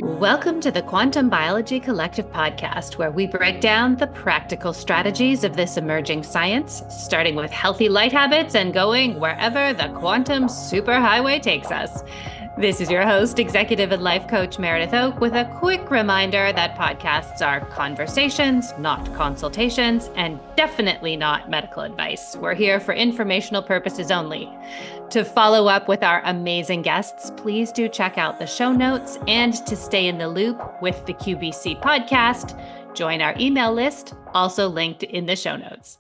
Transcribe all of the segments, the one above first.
Welcome to the Quantum Biology Collective podcast, where we break down the practical strategies of this emerging science, starting with healthy light habits and going wherever the quantum superhighway takes us. This is your host, executive and life coach Meredith Oak, with a quick reminder that podcasts are conversations, not consultations, and definitely not medical advice. We're here for informational purposes only. To follow up with our amazing guests, please do check out the show notes. And to stay in the loop with the QBC podcast, join our email list, also linked in the show notes.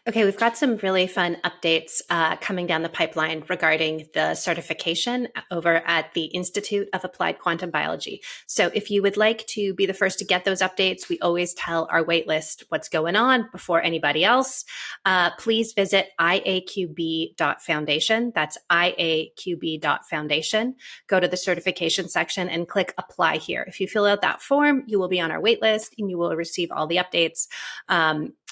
Okay, we've got some really fun updates coming down the pipeline regarding the certification over at the Institute of Applied Quantum Biology. So if you would like to be the first to get those updates, we always tell our waitlist what's going on before anybody else. Please visit iaqb.foundation. That's iaqb.foundation. Go to the certification section and click apply here. If you fill out that form, you will be on our waitlist and you will receive all the updates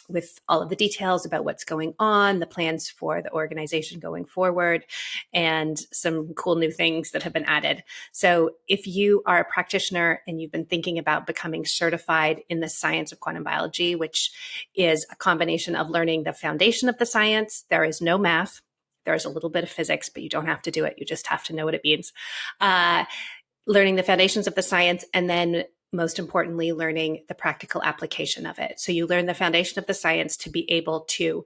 with all of the details about what's going on, the plans for the organization going forward, and some cool new things that have been added. So if you are a practitioner and you've been thinking about becoming certified in the science of quantum biology, which is a combination of learning the foundation of the science, there is no math. There's a little bit of physics, but you don't have to do it. You just have to know what it means. Learning the foundations of the science, and then most importantly, learning the practical application of it. So you learn the foundation of the science to be able to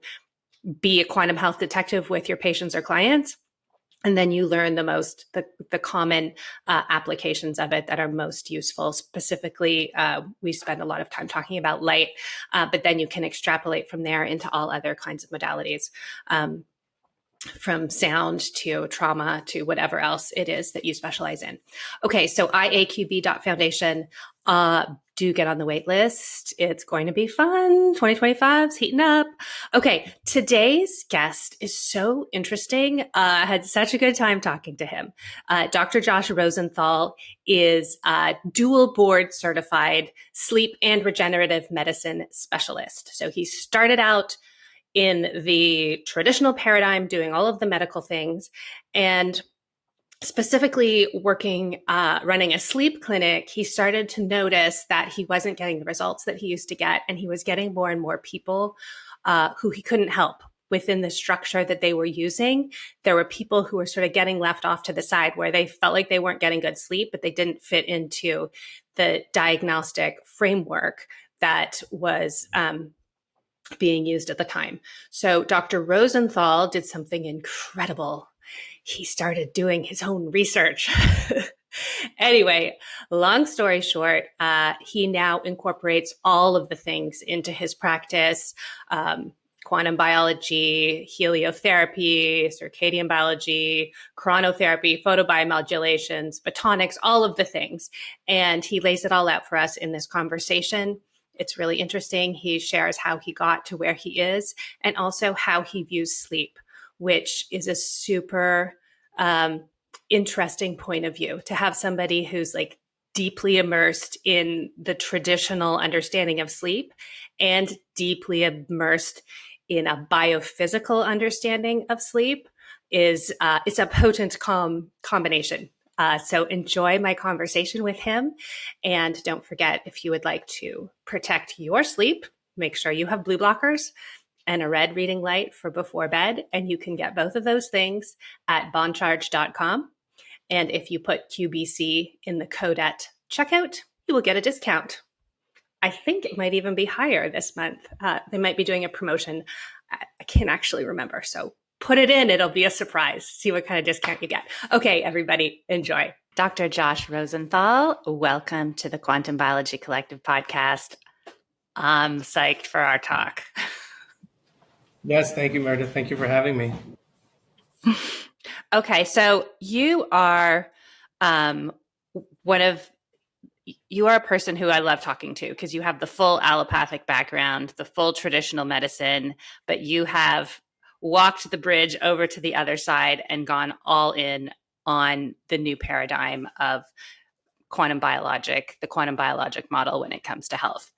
be a quantum health detective with your patients or clients. And then you learn the common applications of it that are most useful. Specifically, we spend a lot of time talking about light, but then you can extrapolate from there into all other kinds of modalities. From sound to trauma to whatever else it is that you specialize in. Okay, so iaqb.foundation, do get on the wait list. It's going to be fun. 2025 is heating up. Okay, today's guest is so interesting. I had such a good time talking to him. Dr. Josh Rosenthal is a dual board certified sleep and regenerative medicine specialist. So he started out in the traditional paradigm, doing all of the medical things, and specifically working, running a sleep clinic, he started to notice that he wasn't getting the results that he used to get, and he was getting more and more people who he couldn't help within the structure that they were using. There were people who were sort of getting left off to the side where they felt like they weren't getting good sleep, but they didn't fit into the diagnostic framework that was being used at the time. So Dr. Rosenthal did something incredible. He started doing his own research. Anyway, long story short, he now incorporates all of the things into his practice, quantum biology, heliotherapy, circadian biology, chronotherapy, photobiomodulations, photonics, all of the things. And he lays it all out for us in this conversation. It's really interesting. He shares how he got to where he is and also how he views sleep, which is a super interesting point of view to have somebody who's like deeply immersed in the traditional understanding of sleep and deeply immersed in a biophysical understanding of sleep is it's a potent combination. So enjoy my conversation with him. And don't forget, if you would like to protect your sleep, make sure you have blue blockers and a red reading light for before bed. And you can get both of those things at bondcharge.com. And if you put QBC in the code at checkout, you will get a discount. I think it might even be higher this month. They might be doing a promotion. I can't actually remember. So put it in. It'll be a surprise. See what kind of discount you get. Okay, everybody, enjoy. Dr. Josh Rosenthal, welcome to the Quantum Biology Collective podcast. I'm psyched for our talk. Yes, thank you, Meredith. Thank you for having me. Okay, so you are you are a person who I love talking to because you have the full allopathic background, the full traditional medicine, but you have walked the bridge over to the other side and gone all in on the new paradigm of the quantum biologic model when it comes to health.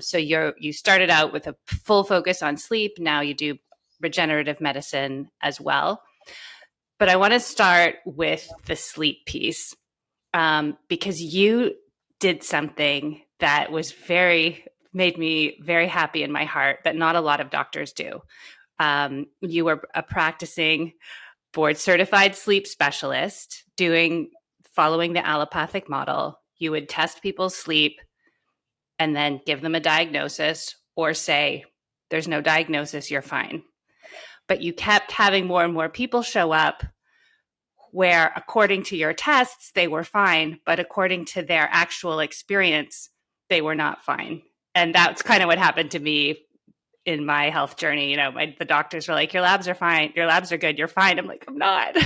So you started out with a full focus on sleep. Now you do regenerative medicine as well. But I want to start with the sleep piece. because you did something that made me very happy in my heart that not a lot of doctors do. You were a practicing board certified sleep specialist following the allopathic model. You would test people's sleep and then give them a diagnosis or say, there's no diagnosis, you're fine. But you kept having more and more people show up where, according to your tests, they were fine, but according to their actual experience, they were not fine. And that's kind of what happened to me in my health journey. You know, the doctors were like, your labs are fine, your labs are good, you're fine. I'm like, I'm not.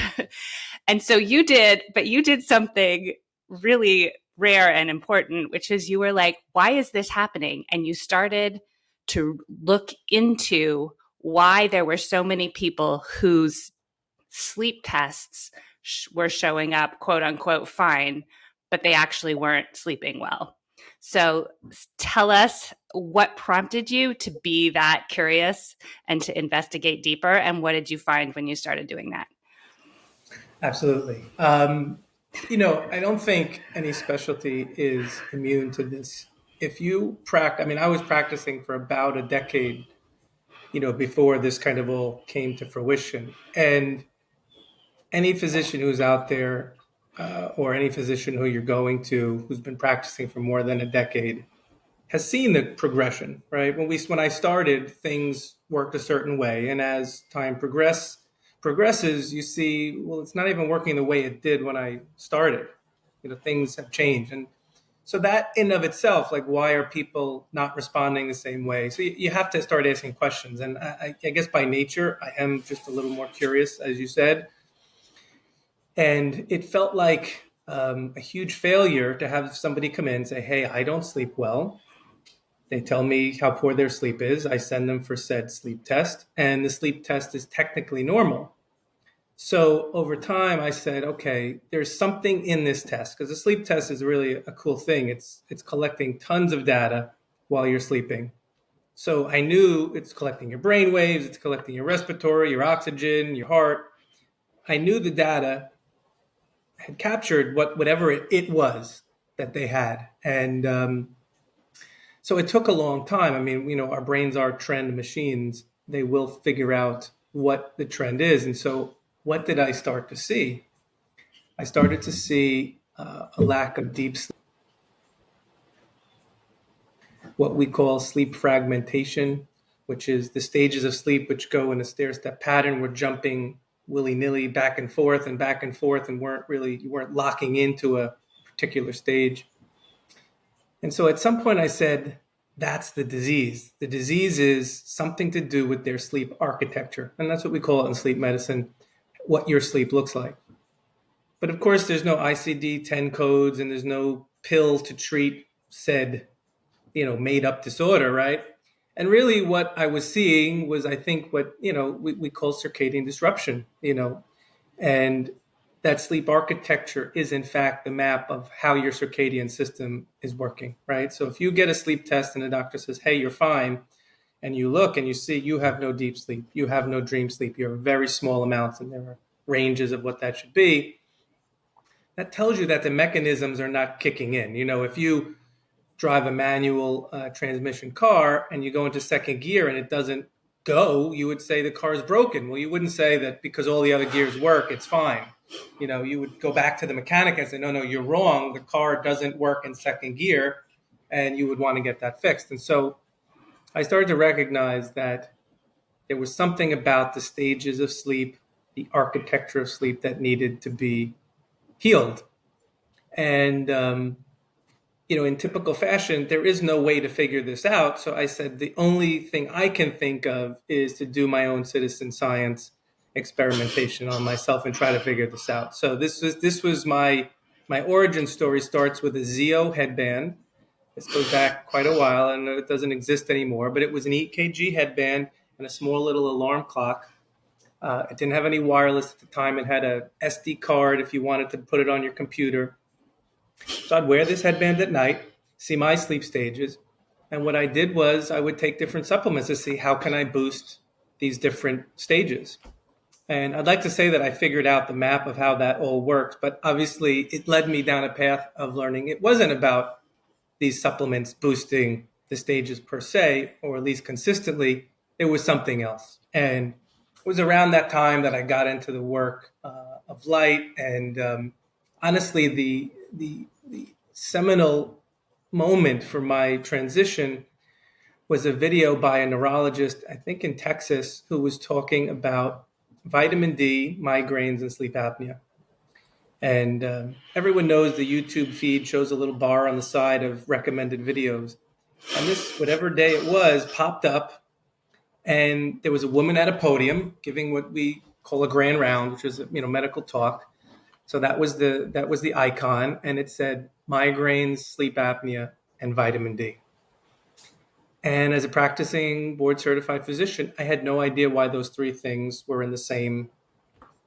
And so you did something really rare and important, which is you were like, why is this happening? And you started to look into why there were so many people whose sleep tests were showing up, quote unquote, fine, but they actually weren't sleeping well. So tell us what prompted you to be that curious and to investigate deeper, and what did you find when you started doing that? Absolutely. I don't think any specialty is immune to this. If you practice, I was practicing for about a decade, before this kind of all came to fruition. And any physician who's out there, or any physician who you're going to, who's been practicing for more than a decade, has seen the progression, right? When I started, things worked a certain way, and as time progresses, you see, well, it's not even working the way it did when I started. Things have changed, and so that in of itself, like, why are people not responding the same way? So you have to start asking questions, and I guess by nature, I am just a little more curious, as you said, and it felt like a huge failure to have somebody come in and say, "Hey, I don't sleep well." They tell me how poor their sleep is. I send them for said sleep test, and the sleep test is technically normal. So over time, I said, okay, there's something in this test, because the sleep test is really a cool thing. It's collecting tons of data while you're sleeping. So I knew it's collecting your brain waves, it's collecting your respiratory, your oxygen, your heart. I knew the data had captured whatever it was that they had, and so it took a long time. Our brains are trend machines. They will figure out what the trend is. And so what did I start to see? I started to see a lack of deep sleep, what we call sleep fragmentation, which is the stages of sleep which go in a stair-step pattern. We're jumping willy-nilly back and forth, and you weren't locking into a particular stage. And so at some point I said, that's the disease. The disease is something to do with their sleep architecture. And that's what we call it in sleep medicine, what your sleep looks like. But of course, there's no ICD-10 codes, and there's no pill to treat said, made up disorder, right? And really what I was seeing was, I think, what, we call circadian disruption, and that sleep architecture is in fact the map of how your circadian system is working, right? So if you get a sleep test and the doctor says, hey, you're fine, and you look and you see you have no deep sleep, you have no dream sleep, you have very small amounts, and there are ranges of what that should be, that tells you that the mechanisms are not kicking in. If you drive a manual transmission car and you go into second gear and it doesn't go, you would say the car is broken. Well, you wouldn't say that because all the other gears work, it's fine. You would go back to the mechanic and say, no, you're wrong. The car doesn't work in second gear, and you would want to get that fixed. And so I started to recognize that there was something about the stages of sleep, the architecture of sleep, that needed to be healed. And, in typical fashion, there is no way to figure this out. So I said, the only thing I can think of is to do my own citizen science experimentation on myself and try to figure this out. So this was my origin story. Starts with a Zeo headband. This goes back quite a while, and it doesn't exist anymore, but it was an EKG headband and a small little alarm clock. It didn't have any wireless at the time. It had a SD card if you wanted to put it on your computer. So I'd wear this headband at night, see my sleep stages. And what I did was I would take different supplements to see how can I boost these different stages. And I'd like to say that I figured out the map of how that all worked, but obviously it led me down a path of learning. It wasn't about these supplements boosting the stages per se, or at least consistently. It was something else. And it was around that time that I got into the work of light. And honestly, the seminal moment for my transition was a video by a neurologist, I think in Texas, who was talking about vitamin D, migraines, and sleep apnea. And everyone knows the YouTube feed shows a little bar on the side of recommended videos. And this, whatever day it was, popped up. And there was a woman at a podium giving what we call a grand round, which is medical talk. So that was the icon, and it said migraines, sleep apnea, and vitamin D. And as a practicing board certified physician, I had no idea why those three things were in the same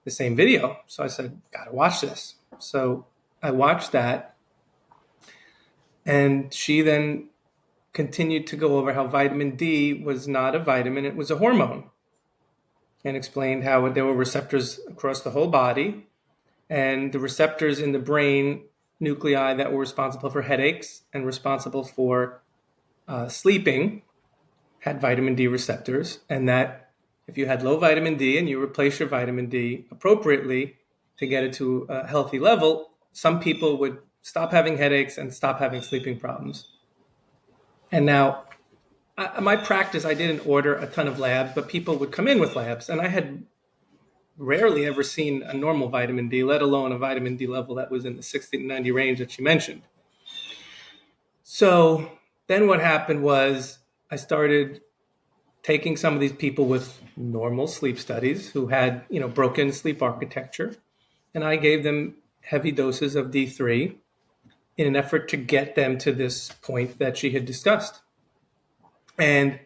video. So I said, gotta watch this. So I watched that. And she then continued to go over how vitamin D was not a vitamin, it was a hormone. And explained how there were receptors across the whole body. And the receptors in the brain nuclei that were responsible for headaches and responsible for sleeping had vitamin D receptors, and that if you had low vitamin D and you replace your vitamin D appropriately to get it to a healthy level, some people would stop having headaches and stop having sleeping problems. And now, my practice, I didn't order a ton of labs, but people would come in with labs, and I had rarely ever seen a normal vitamin D, let alone a vitamin D level that was in the 60 to 90 range that she mentioned. So then what happened was I started taking some of these people with normal sleep studies who had, broken sleep architecture, and I gave them heavy doses of D3 in an effort to get them to this point that she had discussed. And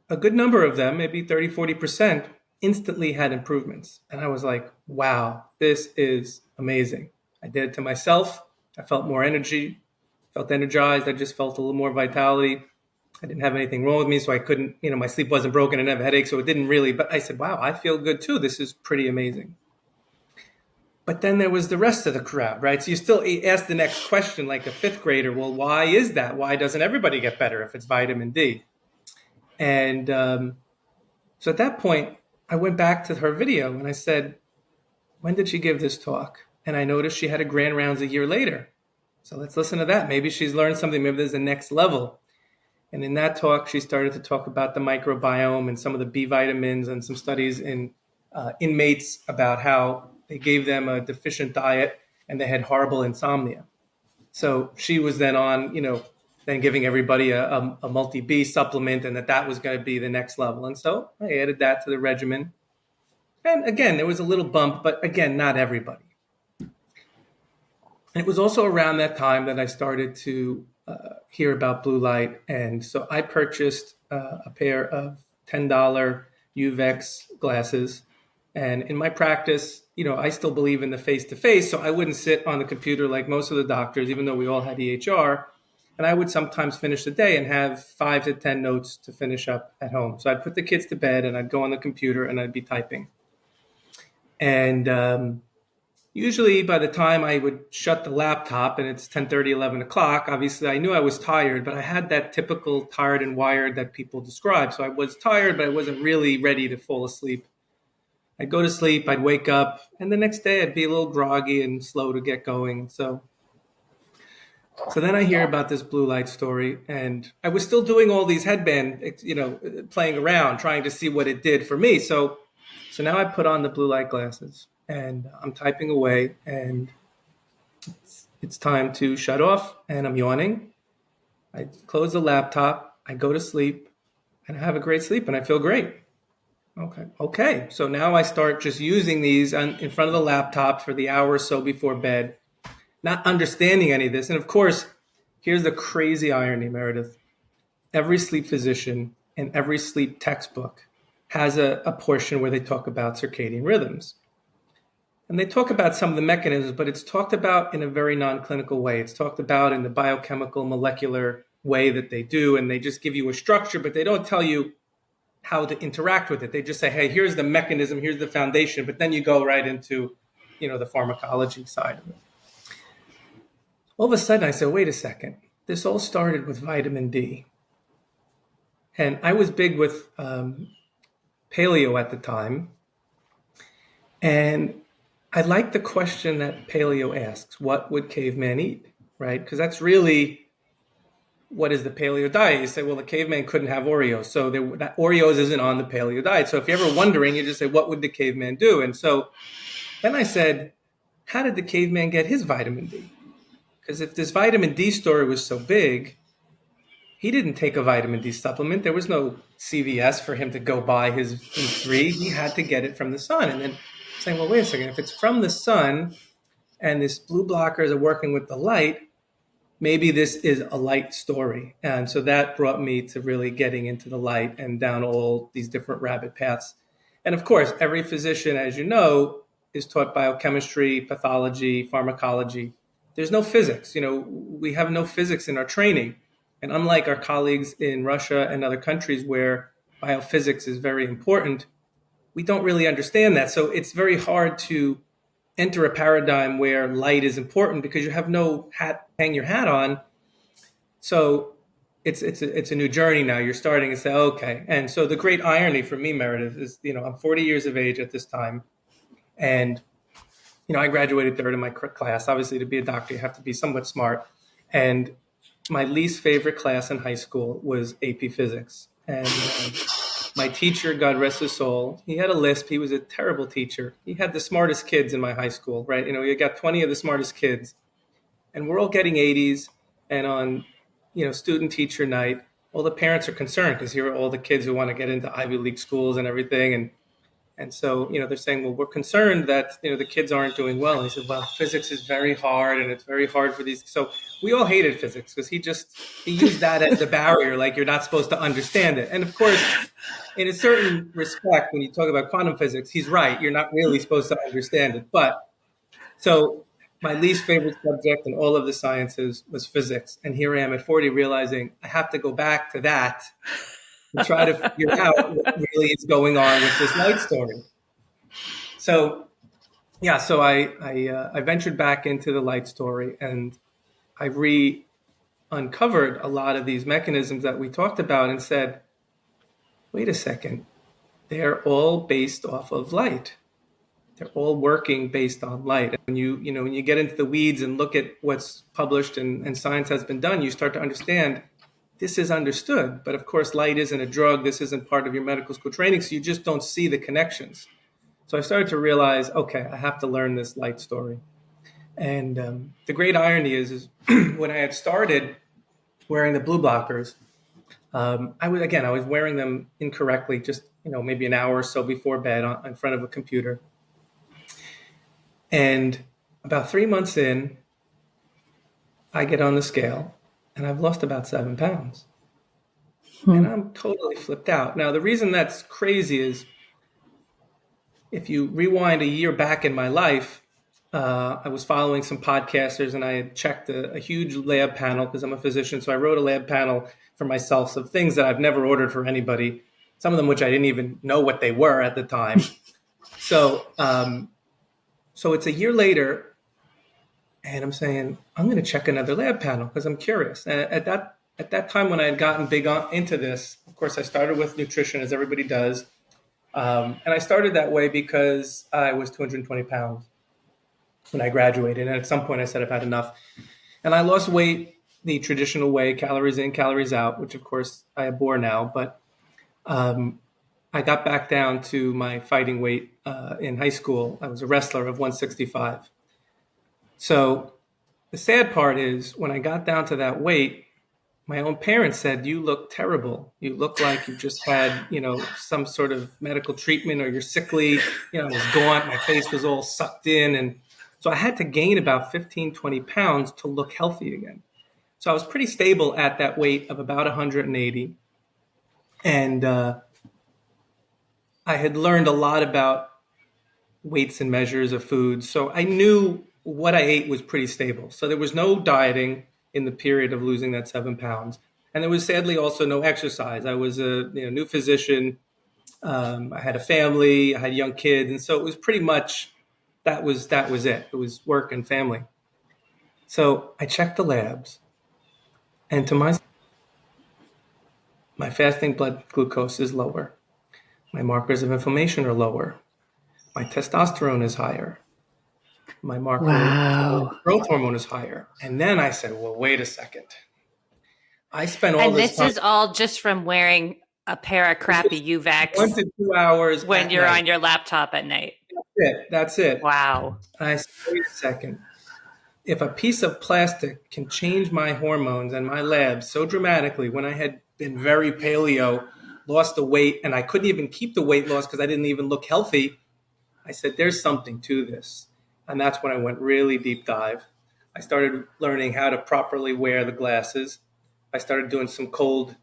a good number of them, maybe 30, 40%, instantly had improvements. And I was like, wow, this is amazing. I did it to myself. I felt more energy, felt energized. I just felt a little more vitality. I didn't have anything wrong with me, so I couldn't, my sleep wasn't broken and I have a headache, so it didn't really, but I said, wow, I feel good too. This is pretty amazing. But then there was the rest of the crowd, right? So you still ask the next question like a fifth grader, well, why is that? Why doesn't everybody get better if it's vitamin D? And so at that point, I went back to her video and I said, when did she give this talk? And I noticed she had a grand rounds a year later. So let's listen to that. Maybe she's learned something. Maybe there's a next level. And in that talk, she started to talk about the microbiome and some of the B vitamins and some studies in inmates about how they gave them a deficient diet and they had horrible insomnia. So she was then on, then giving everybody a multi-B supplement, and that was going to be the next level. And so I added that to the regimen. And again, there was a little bump, but again, not everybody. And it was also around that time that I started to hear about blue light. And so I purchased a pair of $10 UVEX glasses. And in my practice, I still believe in the face-to-face. So I wouldn't sit on the computer like most of the doctors, even though we all had EHR. And I would sometimes finish the day and have 5 to 10 notes to finish up at home. So I'd put the kids to bed and I'd go on the computer and I'd be typing. And usually by the time I would shut the laptop and it's 10:30, 11 o'clock, obviously I knew I was tired, but I had that typical tired and wired that people describe. So I was tired, but I wasn't really ready to fall asleep. I'd go to sleep, I'd wake up, and the next day I'd be a little groggy and slow to get going. So then I hear about this blue light story, and I was still doing all these headband, playing around, trying to see what it did for me. So now I put on the blue light glasses, and I'm typing away, and it's time to shut off, and I'm yawning. I close the laptop, I go to sleep, and I have a great sleep, and I feel great. Okay. So now I start just using these in front of the laptop for the hour or so before bed, not understanding any of this. And of course, here's the crazy irony, Meredith. Every sleep physician and every sleep textbook has a portion where they talk about circadian rhythms. And they talk about some of the mechanisms, but it's talked about in a very non-clinical way. It's talked about in the biochemical, molecular way that they do, and they just give you a structure, but they don't tell you how to interact with it. They just say, hey, here's the mechanism, here's the foundation, but then you go right into, the pharmacology side of it. All of a sudden I said, wait a second, this all started with vitamin D. And I was big with paleo at the time. And I like the question that paleo asks, what would caveman eat, right? Because that's really, what is the paleo diet? You say, well, the caveman couldn't have Oreos. So that Oreos isn't on the paleo diet. So if you're ever wondering, you just say, what would the caveman do? And so then I said, how did the caveman get his vitamin D? Because if this vitamin D story was so big, he didn't take a vitamin D supplement. There was no CVS for him to go buy his D3. He had to get it from the sun. And then saying, well, wait a second, if it's from the sun and this blue blockers are working with the light, maybe this is a light story. And so that brought me to really getting into the light and down all these different rabbit paths. And of course, every physician, as you know, is taught biochemistry, pathology, pharmacology. There's no physics. We have no physics in our training. And unlike our colleagues in Russia and other countries where biophysics is very important, we don't really understand that. So it's very hard to enter a paradigm where light is important because you have no hat, hang your hat on. So it's a new journey now. You're starting to say, okay. And so the great irony for me, Meredith, is, I'm 40 years of age at this time. And, I graduated third in my class. Obviously, to be a doctor, you have to be somewhat smart. And my least favorite class in high school was AP Physics. And my teacher, God rest his soul, he had a lisp. He was a terrible teacher. He had the smartest kids in my high school, right? You got 20 of the smartest kids. And we're all getting 80s. And on, student teacher night, all the parents are concerned because here are all the kids who want to get into Ivy League schools and everything. And so, they're saying, well, we're concerned that, the kids aren't doing well. And he said, well, physics is very hard and it's very hard for these. So we all hated physics because he used that as the barrier, like you're not supposed to understand it. And of course, in a certain respect, when you talk about quantum physics, he's right. You're not really supposed to understand it. But so my least favorite subject in all of the sciences was physics. And here I am at 40 realizing I have to go back to that and try to figure out what really is going on with this light story. So, I ventured back into the light story and I uncovered a lot of these mechanisms that we talked about and said, wait a second, they're all based off of light. They're all working based on light. And when you get into the weeds and look at what's published and science has been done, you start to understand this is understood. But of course, light isn't a drug. This isn't part of your medical school training. So you just don't see the connections. So I started to realize, okay, I have to learn this light story. And the great irony is when I had started wearing the blue blockers, I was wearing them incorrectly, just, maybe an hour or so before bed in front of a computer. And about 3 months in, I get on the scale and I've lost about 7 pounds. And I'm totally flipped out. Now, the reason that's crazy is if you rewind a year back in my life, I was following some podcasters and I had checked a huge lab panel because I'm a physician. So I wrote a lab panel for myself of things that I've never ordered for anybody, some of them which I didn't even know what they were at the time. So it's a year later and I'm saying, I'm going to check another lab panel because I'm curious. And at that time when I had gotten big into this, of course, I started with nutrition as everybody does. And I started that way because I was 220 pounds when I graduated. And at some point I said, I've had enough. And I lost weight the traditional way, calories in, calories out, which of course I abhor now. But I got back down to my fighting weight in high school. I was a wrestler of 165. So the sad part is when I got down to that weight, my own parents said, you look terrible. You look like you just had, some sort of medical treatment or you're sickly. I was gaunt. My face was all sucked in. And so I had to gain about 15, 20 pounds to look healthy again. So I was pretty stable at that weight of about 180. And I had learned a lot about weights and measures of food. So I knew what I ate was pretty stable. So there was no dieting in the period of losing that 7 pounds. And there was sadly also no exercise. I was a new physician. I had a family, I had young kids, and so it was pretty much that was it. It was work and family. So I checked the labs, and to my fasting blood glucose is lower. My markers of inflammation are lower. My testosterone is higher. My marker Wow. for growth hormone is higher. And then I said, well, wait a second. I spent all And this this time. is all just from wearing a pair of This crappy was 1 UVACs to 2 hours when at you're night. on your laptop at night. That's it. Wow. And I said, wait a second. If a piece of plastic can change my hormones and my labs so dramatically when I had been very paleo, lost the weight, and I couldn't even keep the weight loss because I didn't even look healthy, I said, there's something to this. And that's when I went really deep dive. I started learning how to properly wear the glasses. I started doing some cold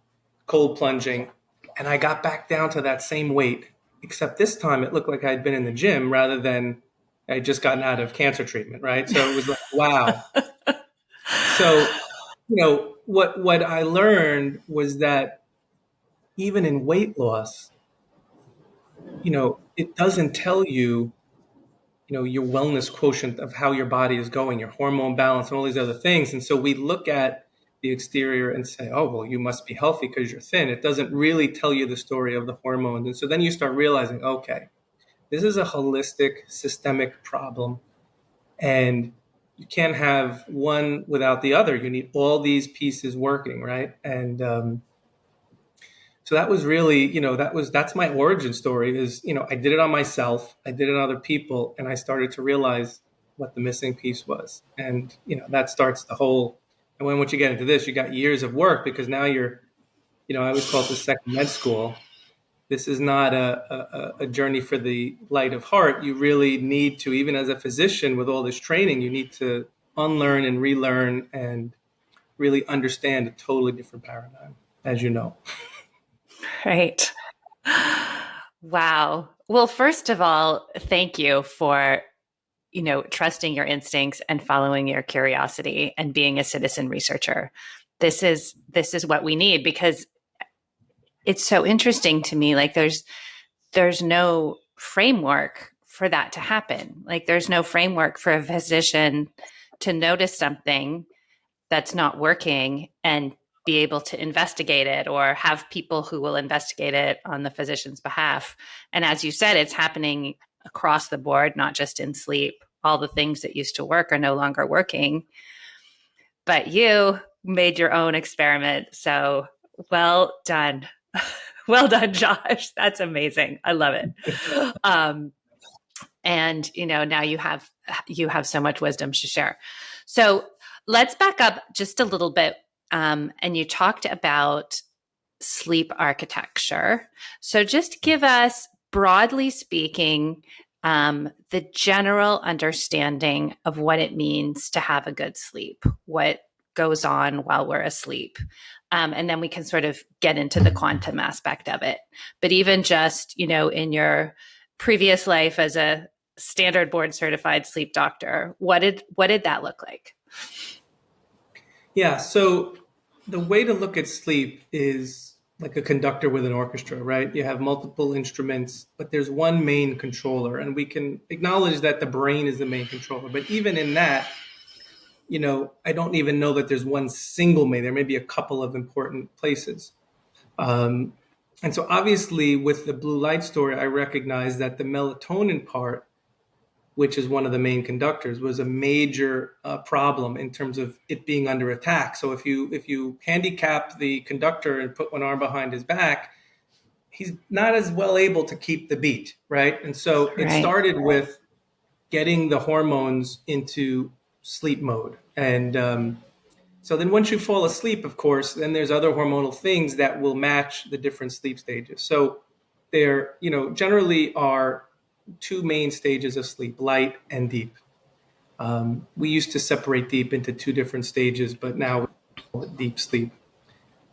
plunging, and I got back down to that same weight, except this time it looked like I'd been in the gym rather than I'd just gotten out of cancer treatment, right? So it was like, wow. So, what I learned was that even in weight loss, it doesn't tell you, your wellness quotient of how your body is going, your hormone balance, and all these other things. And so we look at the exterior and say, oh, well, you must be healthy because you're thin. It doesn't really tell you the story of the hormones. And so then you start realizing, okay, this is a holistic, systemic problem. And you can't have one without the other. You need all these pieces working, right? And so that was really, that's my origin story is, I did it on myself, I did it on other people, and I started to realize what the missing piece was. And, that starts the whole, and once you get into this, you got years of work because now you're, I always call it the second med school. This is not a journey for the light of heart. You really need to, even as a physician with all this training, you need to unlearn and relearn and really understand a totally different paradigm, as you know. Right. Wow. Well, first of all, thank you for, trusting your instincts and following your curiosity and being a citizen researcher. This is what we need because it's so interesting to me. Like there's no framework for that to happen. Like there's no framework for a physician to notice something that's not working and be able to investigate it or have people who will investigate it on the physician's behalf. And as you said, it's happening across the board, not just in sleep. All the things that used to work are no longer working. But you made your own experiment. So well done. Well done, Josh. That's amazing. I love it. And now you have so much wisdom to share. So let's back up just a little bit. And you talked about sleep architecture. So just give us, broadly speaking, the general understanding of what it means to have a good sleep, what goes on while we're asleep. And then we can sort of get into the quantum aspect of it. But even just, in your previous life as a standard board certified sleep doctor, what did that look like? Yeah, so the way to look at sleep is like a conductor with an orchestra, right? You have multiple instruments, but there's one main controller, and we can acknowledge that the brain is the main controller. But even in that, I don't even know that there's one single main. There may be a couple of important places. And so obviously with the blue light story, I recognize that the melatonin part, which is one of the main conductors, was a major problem in terms of it being under attack. So if you handicap the conductor and put one arm behind his back, he's not as well able to keep the beat, right? And so it started with getting the hormones into sleep mode. And so then once you fall asleep, of course, then there's other hormonal things that will match the different sleep stages. So there, generally are two main stages of sleep, light and deep. We used to separate deep into two different stages, but now we call it deep sleep.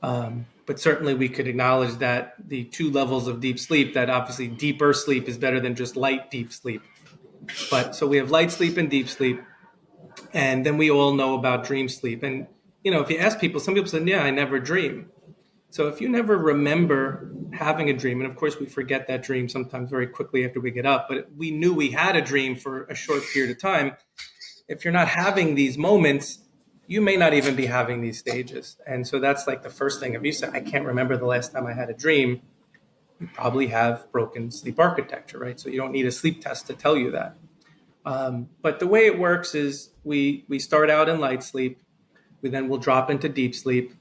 But certainly we could acknowledge that the two levels of deep sleep, that obviously deeper sleep is better than just light deep sleep. But so we have light sleep and deep sleep. And then we all know about dream sleep. And, if you ask people, some people say, yeah, I never dream. So if you never remember having a dream. And of course, we forget that dream sometimes very quickly after we get up, but we knew we had a dream for a short period of time. If you're not having these moments, you may not even be having these stages. And so that's like the first thing. If you say, I can't remember the last time I had a dream, you probably have broken sleep architecture, right? So you don't need a sleep test to tell you that. But the way it works is we start out in light sleep. We then will drop into deep sleep.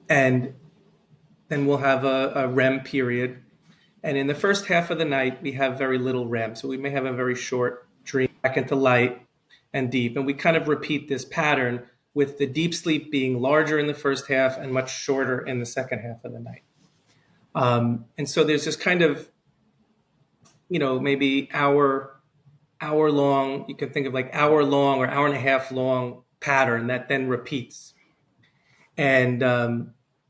And then we'll have a REM period. And in the first half of the night, we have very little REM. So we may have a very short dream back into light and deep. And we kind of repeat this pattern with the deep sleep being larger in the first half and much shorter in the second half of the night. And so there's this kind of, maybe hour long, you can think of like hour long or hour and a half long pattern that then repeats. And,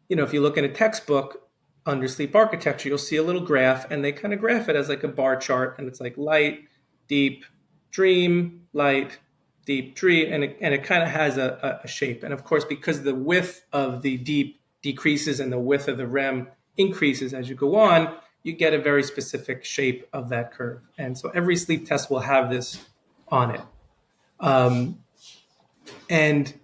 if you look in a textbook under sleep architecture, you'll see a little graph, and they kind of graph it as like a bar chart, and it's like light, deep, dream, light, deep, dream, and it kind of has a shape. And of course, because the width of the deep decreases and the width of the REM increases as you go on, you get a very specific shape of that curve. And so every sleep test will have this on it. And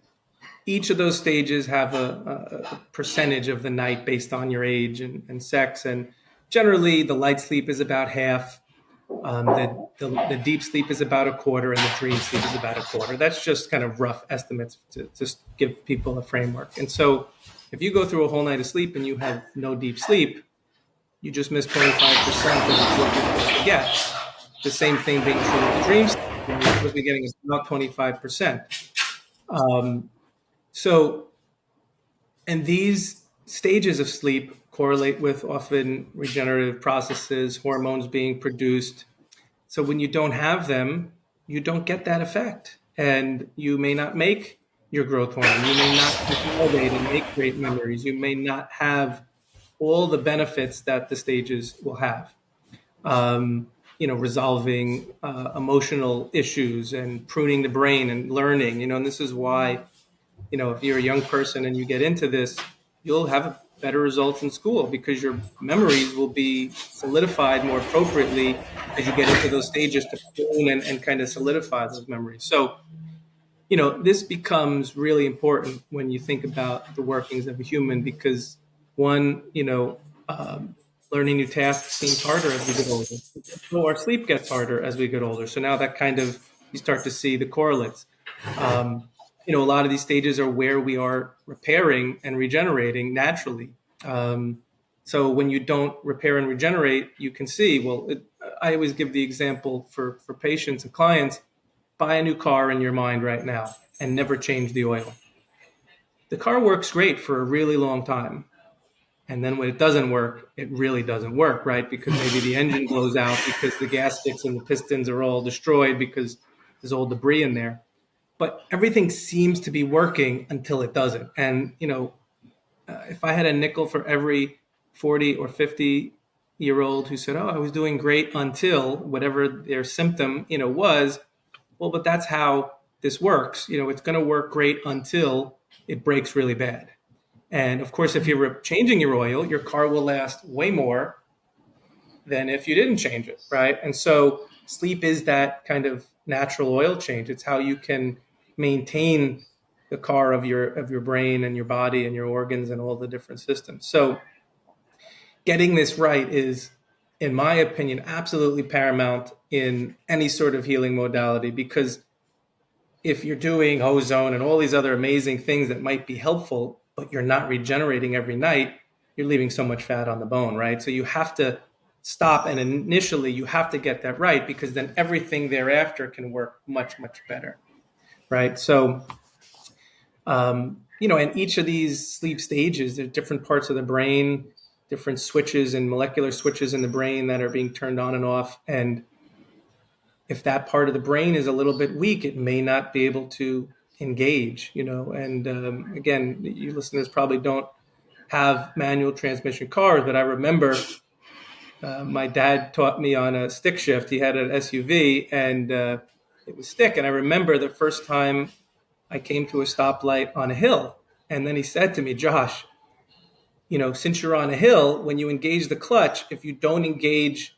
each of those stages have a percentage of the night based on your age and sex. And generally, the light sleep is about half. The deep sleep is about a quarter, and the dream sleep is about a quarter. That's just kind of rough estimates to just give people a framework. And so if you go through a whole night of sleep and you have no deep sleep, you just miss 25% of what you're supposed to get. The same thing being true with the dream sleep. You're supposed to be getting about 25%. And these stages of sleep correlate with often regenerative processes, hormones being produced. So when you don't have them, you don't get that effect. And you may not make your growth hormone. You may not consolidate and make great memories. You may not have all the benefits that the stages will have. Resolving emotional issues and pruning the brain and learning, and this is why, if you're a young person and you get into this, you'll have better results in school because your memories will be solidified more appropriately as you get into those stages to prune and kind of solidify those memories. So, this becomes really important when you think about the workings of a human because one, learning new tasks seems harder as we get older. So our sleep gets harder as we get older. So now that kind of, you start to see the correlates. A lot of these stages are where we are repairing and regenerating naturally. So when you don't repair and regenerate, you can see, I always give the example for patients and clients, buy a new car in your mind right now and never change the oil. The car works great for a really long time. And then when it doesn't work, it really doesn't work, right? Because maybe the engine blows out because the gaskets and the pistons are all destroyed because there's old debris in there. But everything seems to be working until it doesn't. And, if I had a nickel for every 40 or 50-year-old who said, oh, I was doing great until whatever their symptom, was, but that's how this works. It's going to work great until it breaks really bad. And of course, if you're changing your oil, your car will last way more than if you didn't change it, right? And so sleep is that kind of natural oil change. It's how you can maintain the car of your brain and your body and your organs and all the different systems. So getting this right is, in my opinion, absolutely paramount in any sort of healing modality, because if you're doing ozone and all these other amazing things that might be helpful, but you're not regenerating every night, you're leaving so much fat on the bone, right? So you have to stop, and initially you have to get that right, because then everything thereafter can work much, much better, right? So, and each of these sleep stages, there are different parts of the brain, different switches and molecular switches in the brain that are being turned on and off. And if that part of the brain is a little bit weak, it may not be able to engage, and again, you listeners probably don't have manual transmission cars, but I remember my dad taught me on a stick shift. He had an SUV and it was stick. And I remember the first time I came to a stoplight on a hill, and then he said to me, Josh, since you're on a hill, when you engage the clutch, if you don't engage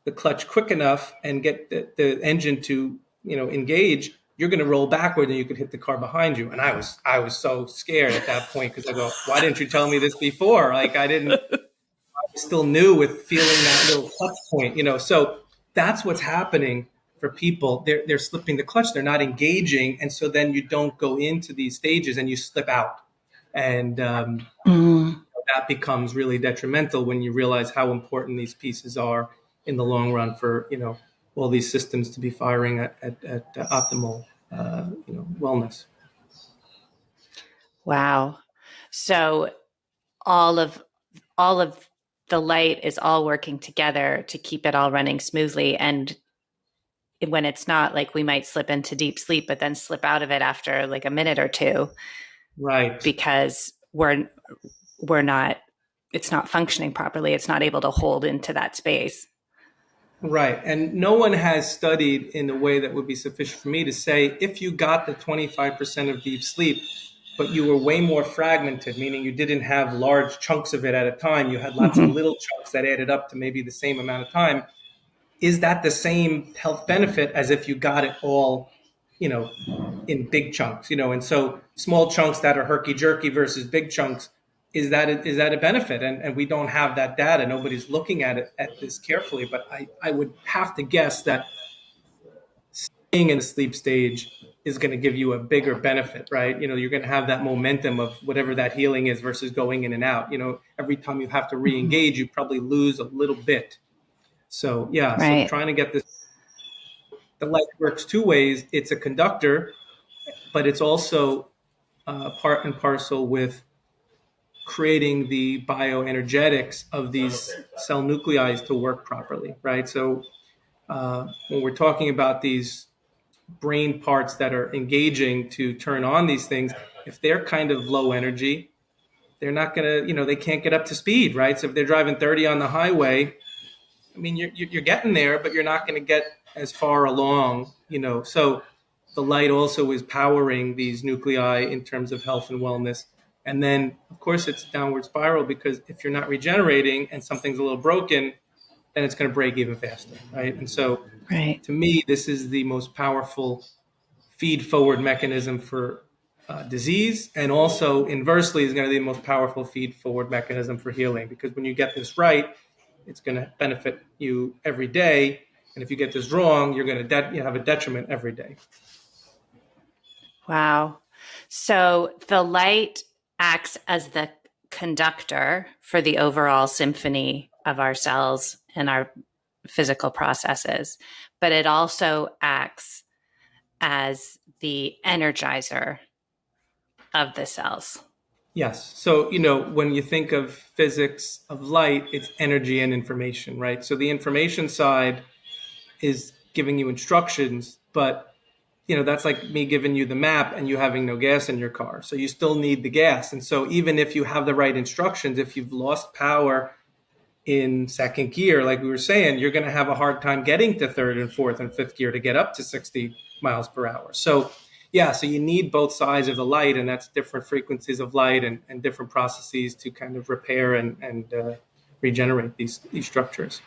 the clutch quick enough and get the engine to, engage, you're going to roll backward and you could hit the car behind you. And I was so scared at that point, because I go, why didn't you tell me this before? Like, I still new with feeling that little clutch point, So that's what's happening for people. They're slipping the clutch. They're not engaging. And so then you don't go into these stages and you slip out. And that becomes really detrimental when you realize how important these pieces are in the long run for, all these systems to be firing at optimal, wellness. Wow. So all of the light is all working together to keep it all running smoothly. And when it's not, like, we might slip into deep sleep, but then slip out of it after like a minute or two. Right. Because it's not functioning properly. It's not able to hold into that space. Right. And no one has studied in a way that would be sufficient for me to say, if you got the 25% of deep sleep, but you were way more fragmented, meaning you didn't have large chunks of it at a time, you had lots of little chunks that added up to maybe the same amount of time. Is that the same health benefit as if you got it all, in big chunks, and so small chunks that are herky jerky versus big chunks, is that a benefit? And we don't have that data. Nobody's looking at this carefully, but I would have to guess that staying in the sleep stage is going to give you a bigger benefit, right? You're going to have that momentum of whatever that healing is versus going in and out. Every time you have to re-engage, you probably lose a little bit. So yeah, Right. So trying to get this, the light works two ways. It's a conductor, but it's also part and parcel with creating the bioenergetics of these cell nuclei to work properly, right? So when we're talking about these brain parts that are engaging to turn on these things, if they're kind of low energy, they're not going to, they can't get up to speed, right? So if they're driving 30 on the highway, I mean, you're getting there, but you're not going to get as far along, So the light also is powering these nuclei in terms of health and wellness. And then, of course, it's a downward spiral, because if you're not regenerating and something's a little broken, then it's going to break even faster, right? And so, Right. to me, this is the most powerful feed forward mechanism for disease, and also inversely is going to be the most powerful feed forward mechanism for healing, because when you get this right, it's going to benefit you every day. And if you get this wrong, you're going to you have a detriment every day. Wow. So the light acts as the conductor for the overall symphony of our cells and our physical processes, but it also acts as the energizer of the cells. Yes. So, when you think of physics of light, it's energy and information, right? So the information side is giving you instructions, but that's like me giving you the map and you having no gas in your car. So you still need the gas. And so even if you have the right instructions, if you've lost power in second gear, like we were saying, you're going to have a hard time getting to third and fourth and fifth gear to get up to 60 miles per hour. So yeah, so you need both sides of the light, and that's different frequencies of light and different processes to kind of repair and regenerate these structures.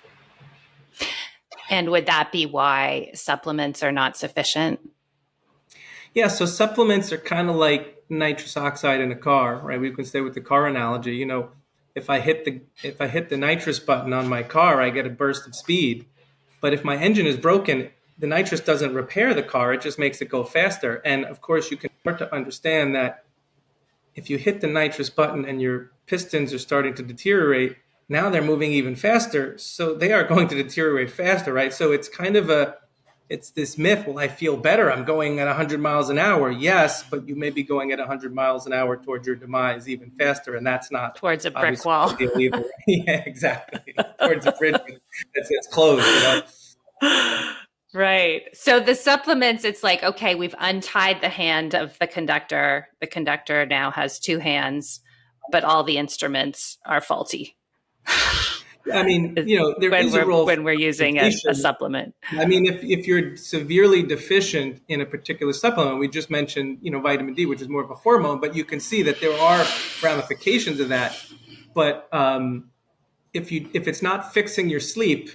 And would that be why supplements are not sufficient? Yeah, so supplements are kind of like nitrous oxide in a car, right? We can stay with the car analogy. If I hit the nitrous button on my car, I get a burst of speed. But if my engine is broken, the nitrous doesn't repair the car, it just makes it go faster. And of course, you can start to understand that if you hit the nitrous button and your pistons are starting to deteriorate, now they're moving even faster. So they are going to deteriorate faster, right? So it's kind of it's this myth, well, I feel better, I'm going at 100 miles an hour. Yes, but you may be going at 100 miles an hour towards your demise even faster, and that's not towards a brick wall. Either. Yeah, exactly. Towards a bridge that's closed, Right. So the supplements, it's like, okay, we've untied the hand of the conductor. The conductor now has two hands, but all the instruments are faulty. I mean, there is a role when we're using a supplement. I mean, if you're severely deficient in a particular supplement, we just mentioned, vitamin D, which is more of a hormone, but you can see that there are ramifications of that. But if it's not fixing your sleep,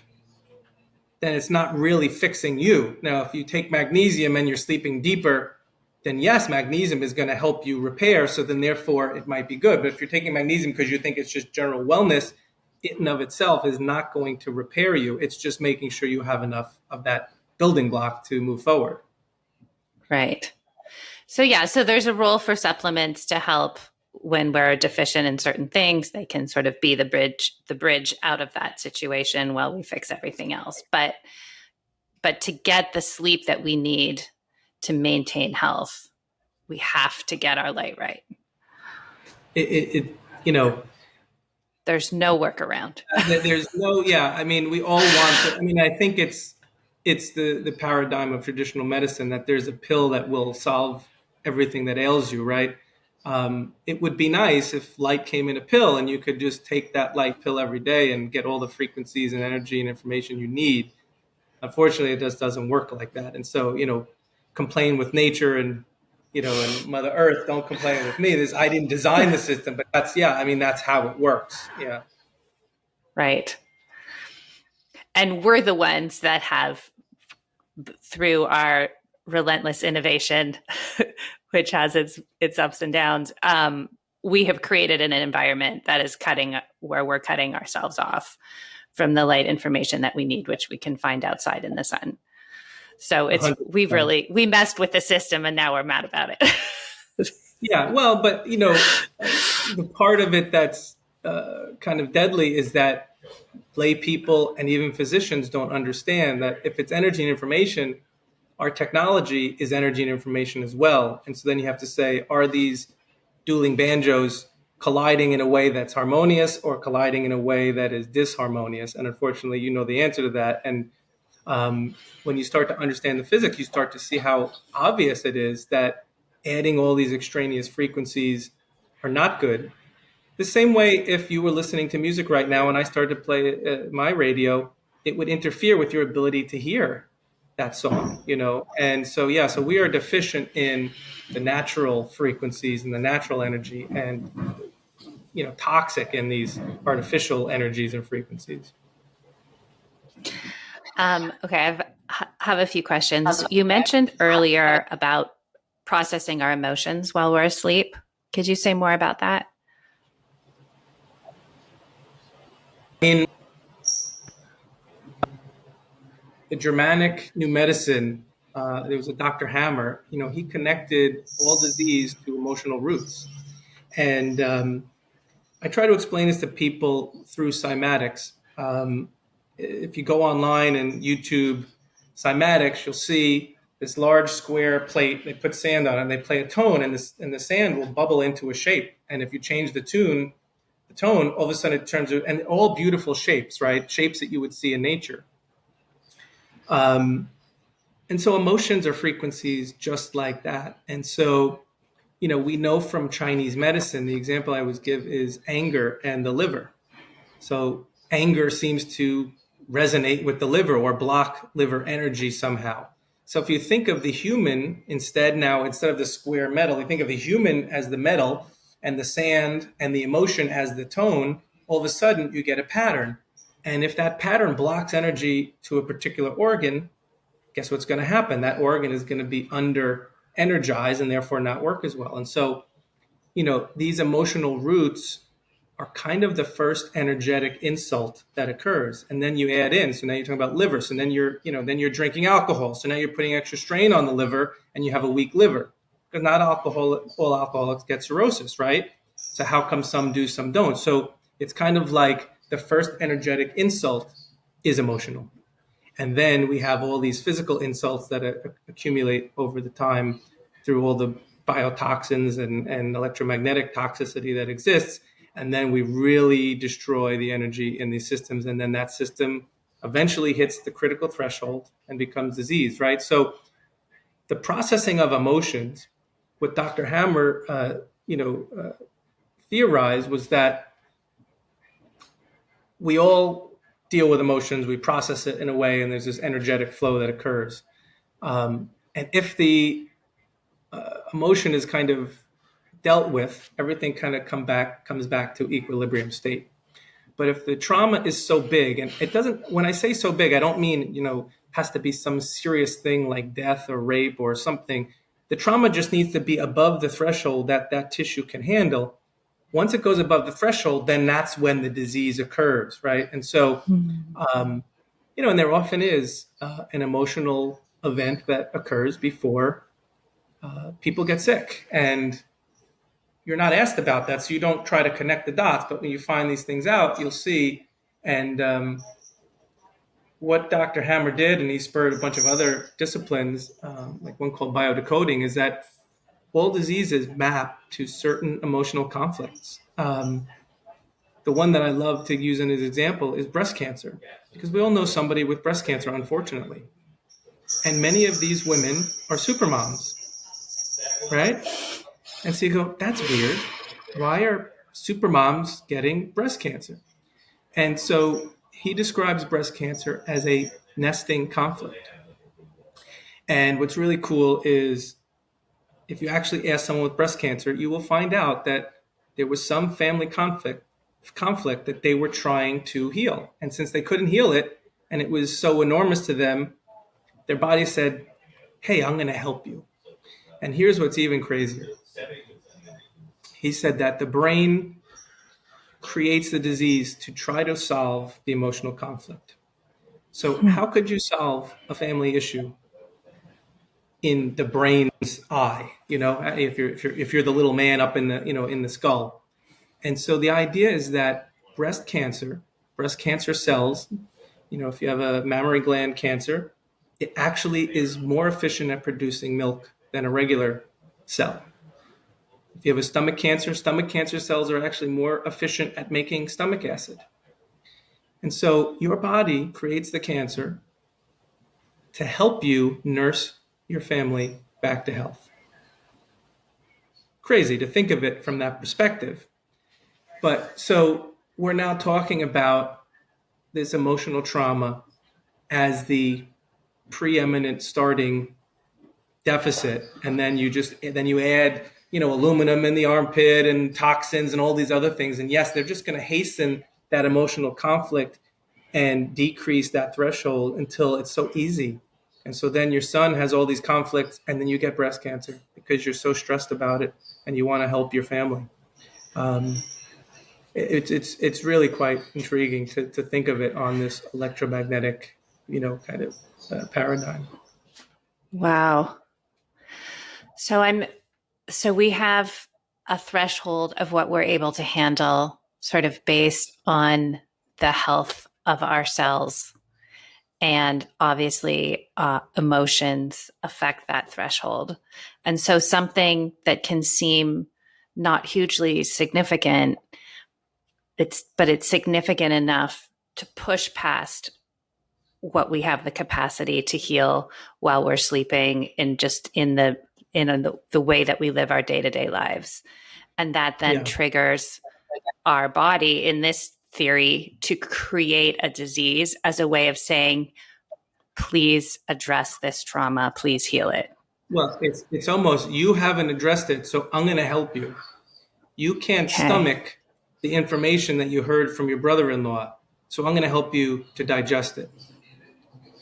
then it's not really fixing you. Now, if you take magnesium and you're sleeping deeper, then yes, magnesium is going to help you repair. So then therefore it might be good. But if you're taking magnesium because you think it's just general wellness, it in of itself is not going to repair you. It's just making sure you have enough of that building block to move forward. Right. So yeah, so there's a role for supplements to help when we're deficient in certain things. They can sort of be the bridge out of that situation while we fix everything else. But to get the sleep that we need to maintain health, we have to get our light right. There's no workaround. There's no, yeah. I mean, we all want to, I mean, I think it's the paradigm of traditional medicine that there's a pill that will solve everything that ails you, right? It would be nice if light came in a pill and you could just take that light pill every day and get all the frequencies and energy and information you need. Unfortunately, it just doesn't work like that. And so, complain with nature and, and Mother Earth. Don't complain with me. I didn't design the system, but that's how it works. Yeah. Right. And we're the ones that have, through our relentless innovation, which has its ups and downs, we have created an environment that is where we're cutting ourselves off from the light information that we need, which we can find outside in the sun. So we messed with the system and now we're mad about it. Yeah, well, but the part of it that's kind of deadly is that lay people and even physicians don't understand that if it's energy and information, our technology is energy and information as well. And so then you have to say, are these dueling banjos colliding in a way that's harmonious or colliding in a way that is disharmonious? And unfortunately, the answer to that. And when you start to understand the physics, you start to see how obvious it is that adding all these extraneous frequencies are not good. The same way, if you were listening to music right now and I started to play my radio, it would interfere with your ability to hear that song, And so, so we are deficient in the natural frequencies and the natural energy and, toxic in these artificial energies and frequencies. Okay, I have a few questions. You mentioned earlier about processing our emotions while we're asleep. Could you say more about that? In the Germanic New Medicine, there was a Dr. Hammer. He connected all disease to emotional roots. And I try to explain this to people through cymatics. If you go online and YouTube cymatics, you'll see this large square plate. They put sand on it and they play a tone, and the sand will bubble into a shape. And if you change the tone, all of a sudden it turns out, and all beautiful shapes, right? Shapes that you would see in nature. And so emotions are frequencies just like that. And so, we know from Chinese medicine, the example I always give is anger and the liver. So anger seems to resonate with the liver or block liver energy somehow. So if you think of the human instead of the square metal, you think of the human as the metal and the sand and the emotion as the tone, all of a sudden you get a pattern. And if that pattern blocks energy to a particular organ, guess what's going to happen? That organ is going to be under energized and therefore not work as well. And so, these emotional roots are kind of the first energetic insult that occurs. And then you add in, so now you're talking about liver. So then you're drinking alcohol. So now you're putting extra strain on the liver and you have a weak liver. Because not all alcoholics get cirrhosis, right? So how come some do, some don't? So it's kind of like the first energetic insult is emotional. And then we have all these physical insults that accumulate over the time through all the biotoxins and electromagnetic toxicity that exists. And then we really destroy the energy in these systems. And then that system eventually hits the critical threshold and becomes disease, right? So the processing of emotions, what Dr. Hammer, theorized was that we all deal with emotions, we process it in a way, and there's this energetic flow that occurs. And if the emotion is kind of dealt with, everything kind of comes back to equilibrium state. But if the trauma is so big, and it doesn't, when I say so big, I don't mean, has to be some serious thing like death or rape or something. The trauma just needs to be above the threshold that tissue can handle. Once it goes above the threshold, then that's when the disease occurs, right? And so, and there often is an emotional event that occurs before people get sick. And you're not asked about that, so you don't try to connect the dots. But when you find these things out, you'll see. And what Dr. Hammer did, and he spurred a bunch of other disciplines, like one called biodecoding, is that all diseases map to certain emotional conflicts. The one that I love to use in his example is breast cancer, because we all know somebody with breast cancer, unfortunately. And many of these women are supermoms, right? And so you go, that's weird. Why are supermoms getting breast cancer? And so he describes breast cancer as a nesting conflict. And what's really cool is if you actually ask someone with breast cancer, you will find out that there was some family conflict that they were trying to heal. And since they couldn't heal it, and it was so enormous to them, their body said, hey, I'm going to help you. And here's what's even crazier. He said that the brain creates the disease to try to solve the emotional conflict. So how could you solve a family issue in the brain's eye, if you're the little man up in the skull? And so the idea is that breast cancer cells, if you have a mammary gland cancer, it actually is more efficient at producing milk than a regular cell. If you have a stomach cancer cells are actually more efficient at making stomach acid. And so your body creates the cancer to help you nurse your family back to health. Crazy to think of it from that perspective. But so we're now talking about this emotional trauma as the preeminent starting deficit, and then you add aluminum in the armpit and toxins and all these other things, and yes, they're just going to hasten that emotional conflict and decrease that threshold until it's so easy. And so then your son has all these conflicts, and then you get breast cancer because you're so stressed about it and you want to help your family. It's really quite intriguing to think of it on this electromagnetic, kind of paradigm. Wow. So we have a threshold of what we're able to handle, sort of based on the health of our cells. And obviously, emotions affect that threshold. And so something that can seem not hugely significant, but it's significant enough to push past what we have the capacity to heal while we're sleeping, and just in the way that we live our day-to-day lives. And that then triggers our body, in this theory, to create a disease as a way of saying, please address this trauma, please heal it. Well, it's almost, you haven't addressed it, so I'm going to help you. You can't stomach the information that you heard from your brother-in-law, so I'm going to help you to digest it.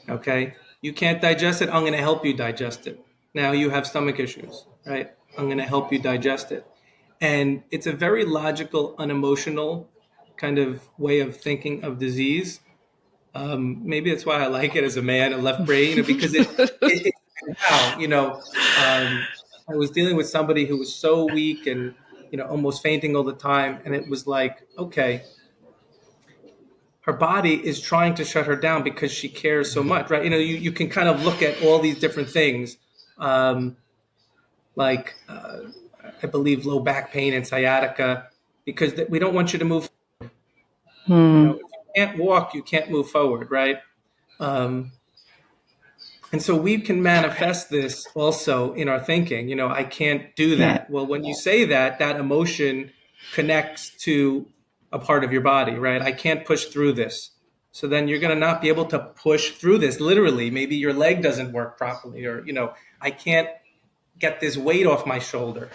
Okay? You can't digest it, I'm going to help you digest it. Now you have stomach issues, right? I'm going to help you digest it. And it's a very logical, unemotional kind of way of thinking of disease. Maybe that's why I like it as a man, a left brain, because I was dealing with somebody who was so weak and, almost fainting all the time. And it was like, okay, her body is trying to shut her down because she cares so much, right? You can kind of look at all these different things, I believe low back pain and sciatica, because we don't want you to move. If you can't walk, you can't move forward, right? And so we can manifest this also in our thinking. I can't do that. Well, when you say that emotion connects to a part of your body, right? I can't push through this. So then you're going to not be able to push through this. Literally, maybe your leg doesn't work properly, or, I can't get this weight off my shoulder.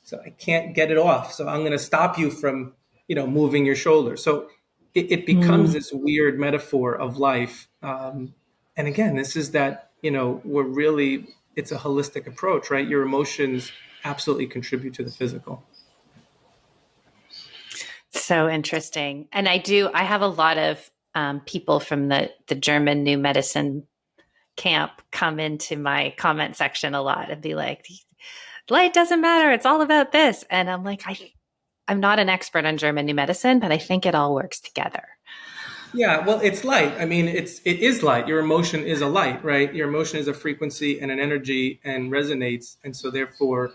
So I can't get it off. So I'm going to stop you from, moving your shoulder. So it becomes this weird metaphor of life. And again, this is that, it's a holistic approach, right? Your emotions absolutely contribute to the physical. So interesting. And I have a lot of people from the German New Medicine camp come into my comment section a lot and be like, light doesn't matter. It's all about this. And I'm like, I'm not an expert on German New Medicine, but I think it all works together. Yeah, well, it's light. I mean, it is light. Your emotion is a light, right? Your emotion is a frequency and an energy and resonates. And so therefore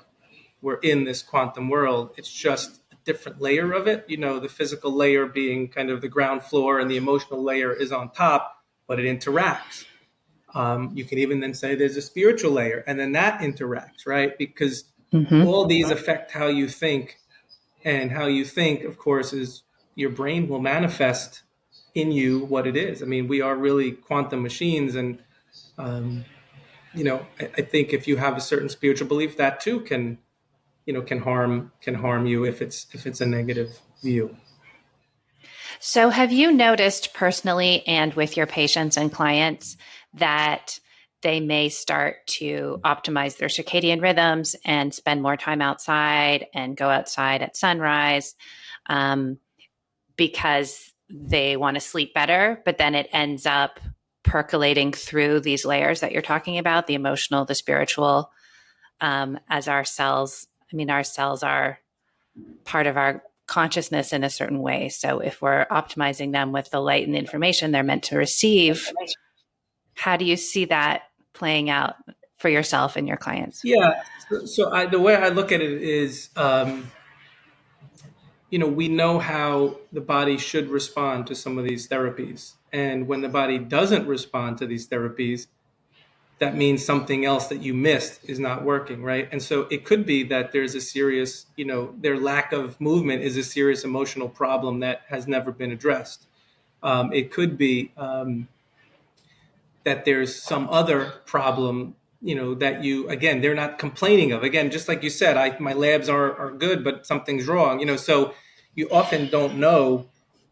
we're in this quantum world. It's just a different layer of it. The physical layer being kind of the ground floor and the emotional layer is on top, but it interacts. You can even then say there's a spiritual layer and then that interacts, right? Because all these affect how you think, and how you think, of course, is your brain will manifest in you what it is. I mean, we are really quantum machines. And, I think if you have a certain spiritual belief, that too can harm you if it's a negative view. So have you noticed personally and with your patients and clients that they may start to optimize their circadian rhythms and spend more time outside and go outside at sunrise because they want to sleep better, but then it ends up percolating through these layers that you're talking about, the emotional, the spiritual, as our cells. I mean, our cells are part of our consciousness in a certain way. So if we're optimizing them with the light and the information they're meant to receive, how do you see that playing out for yourself and your clients? Yeah. So the way I look at it is, we know how the body should respond to some of these therapies. And when the body doesn't respond to these therapies, that means something else that you missed is not working, right? And so it could be that there's a serious, their lack of movement is a serious emotional problem that has never been addressed. It could be that there's some other problem, that again, they're not complaining of. Again, just like you said, my labs are good, but something's wrong, so you often don't know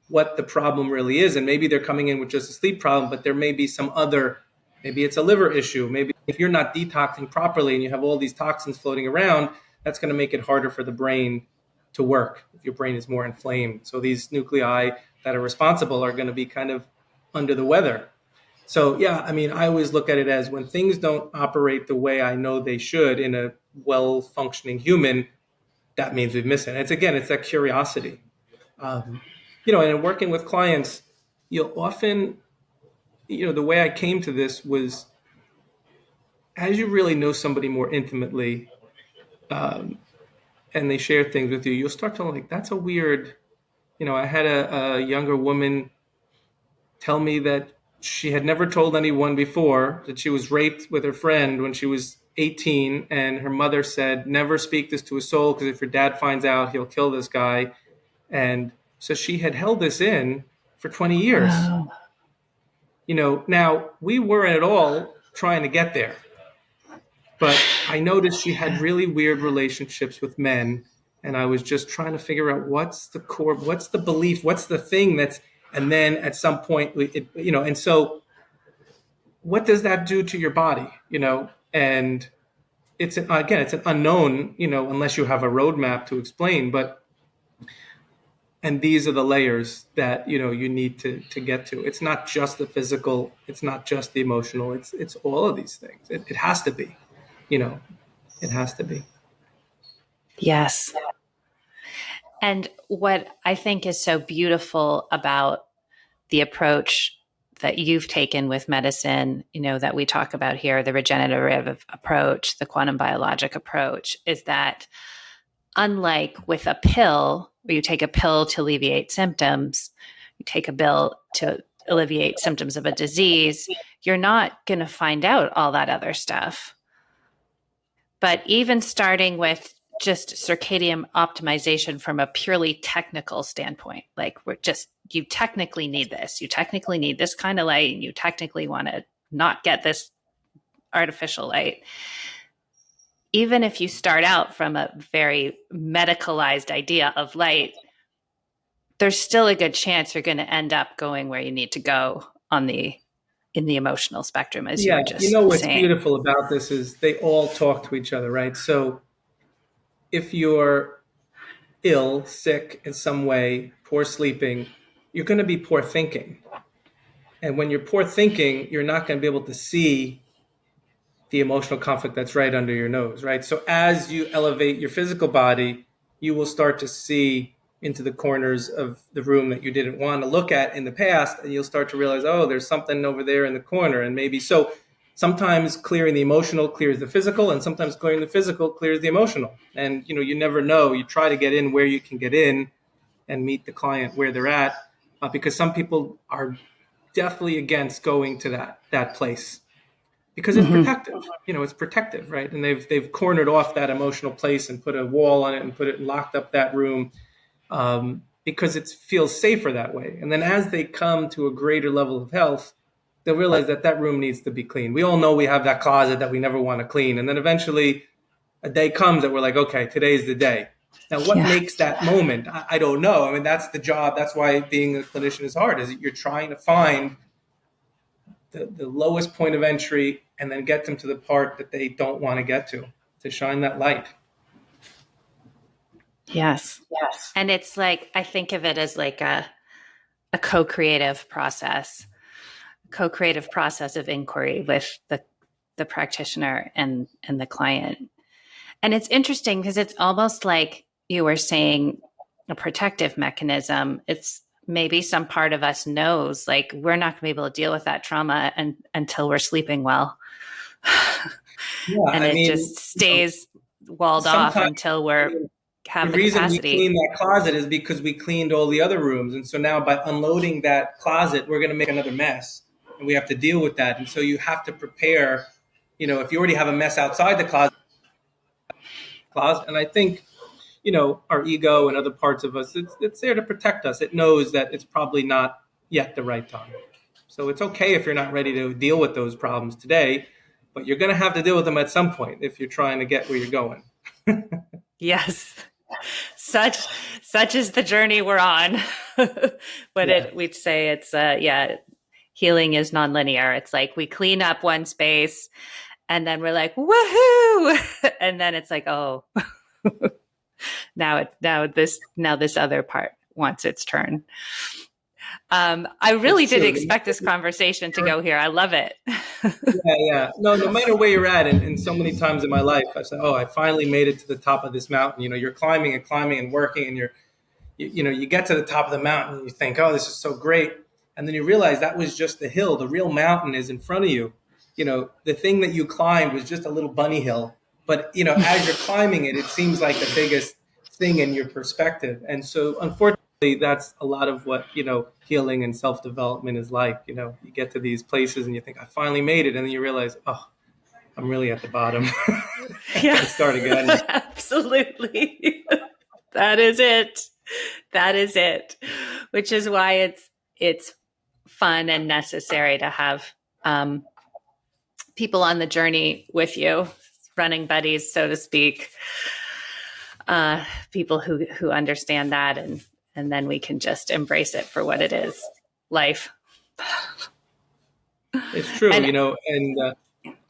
what the problem really is. And maybe they're coming in with just a sleep problem, but there may be some other, maybe it's a liver issue. Maybe if you're not detoxing properly and you have all these toxins floating around, that's going to make it harder for the brain to work if your brain is more inflamed. So these nuclei that are responsible are going to be kind of under the weather. So, yeah, I mean, I always look at it as when things don't operate the way I know they should in a well-functioning human, that means we've missed it. And it's that curiosity. And in working with clients, you'll often, the way I came to this was as you really know somebody more intimately, and they share things with you, you'll start to like, that's a weird, I had a younger woman tell me that she had never told anyone before that she was raped with her friend when she was 18. And her mother said, never speak this to a soul, because if your dad finds out, he'll kill this guy. And so she had held this in for 20 years. Wow. Now we weren't at all trying to get there, but I noticed she had really weird relationships with men. And I was just trying to figure out what's the core, what's the belief, what's the thing and then at some point, and so what does that do to your body, And it's an unknown, unless you have a roadmap to explain, and these are the layers that, you need to get to. It's not just the physical, it's not just the emotional, it's all of these things. It has to be, it has to be. Yes. And what I think is so beautiful about the approach that you've taken with medicine, that we talk about here, the regenerative approach, the quantum biologic approach, is that unlike with a pill, where you take a pill to alleviate symptoms, you take a pill to alleviate symptoms of a disease, you're not going to find out all that other stuff. But even starting with just circadian optimization from a purely technical standpoint, like you technically need this. You technically need this kind of light, and you technically want to not get this artificial light. even if you start out from a very medicalized idea of light, there's still a good chance you're going to end up going where you need to go in the emotional spectrum, as you Yeah, were you just know what's saying. beautiful about this is they all talk to each other, right? So if you're ill, sick in some way, poor sleeping, you're going to be poor thinking. And when you're poor thinking, you're not going to be able to see the emotional conflict that's right under your nose, right? So as you elevate your physical body, you will start to see into the corners of the room that you didn't want to look at in the past, and you'll start to realize, oh, there's something over there in the corner. And maybe so sometimes clearing the emotional clears the physical, and sometimes clearing the physical clears the emotional. And you never know. You try to get in where you can get in and meet the client where they're at, because some people are definitely against going to that place because it's Mm-hmm. protective. It's protective, right? And they've cornered off that emotional place and put a wall on it and put it locked up that room, because it feels safer that way. And then as they come to a greater level of health, they'll realize that room needs to be cleaned. We all know we have that closet that we never want to clean, and then eventually a day comes that we're like, okay, today's the day. Now, what Yeah. makes that moment? I don't know. I mean, that's the job. That's why being a clinician is hard. Is that you're trying to find the lowest point of entry and then get them to the part that they don't want to get to shine that light. Yes. Yes. And it's like, I think of it as like a co-creative process of inquiry with the practitioner and the client. And it's interesting because it's almost like you were saying a protective mechanism. It's maybe some part of us knows like we're not going to be able to deal with that trauma until we're sleeping well. Yeah, And I it mean, just stays walled off sometimes until we're the have the reason we clean capacity. that closet is because we cleaned all the other rooms, and so now by unloading that closet, we're going to make another mess, and we have to deal with that. And so you have to prepare. If you already have a mess outside the closet, and I think our ego and other parts of us, it's there to protect us. It knows that it's probably not yet the right time. So it's okay if you're not ready to deal with those problems today, but you're going to have to deal with them at some point if you're trying to get where you're going. Yes. Such is the journey we're on. Yeah. We'd say it's healing is nonlinear. It's like we clean up one space and then we're like, woohoo! And then it's like, oh, now this other part wants its turn. I really It's didn't true. expect this conversation to go here. I love it. Yeah. No matter where you're at, and so many times in my life, I said, oh, I finally made it to the top of this mountain. You're climbing and climbing and working, and you get to the top of the mountain and you think, oh, this is so great. And then you realize that was just the hill. The real mountain is in front of you. The thing that you climbed was just a little bunny hill. But, as you're climbing it, it seems like the biggest thing in your perspective. And so, unfortunately, that's a lot of what, healing and self-development is like. You get to these places and you think, I finally made it. And then you realize, oh, I'm really at the bottom. I got Yeah, to start again. absolutely. That is it. That is it. Which is why it's fun and necessary to have people on the journey with you, running buddies, so to speak. People who understand that, and then we can just embrace it for what it is, life. It's true, And and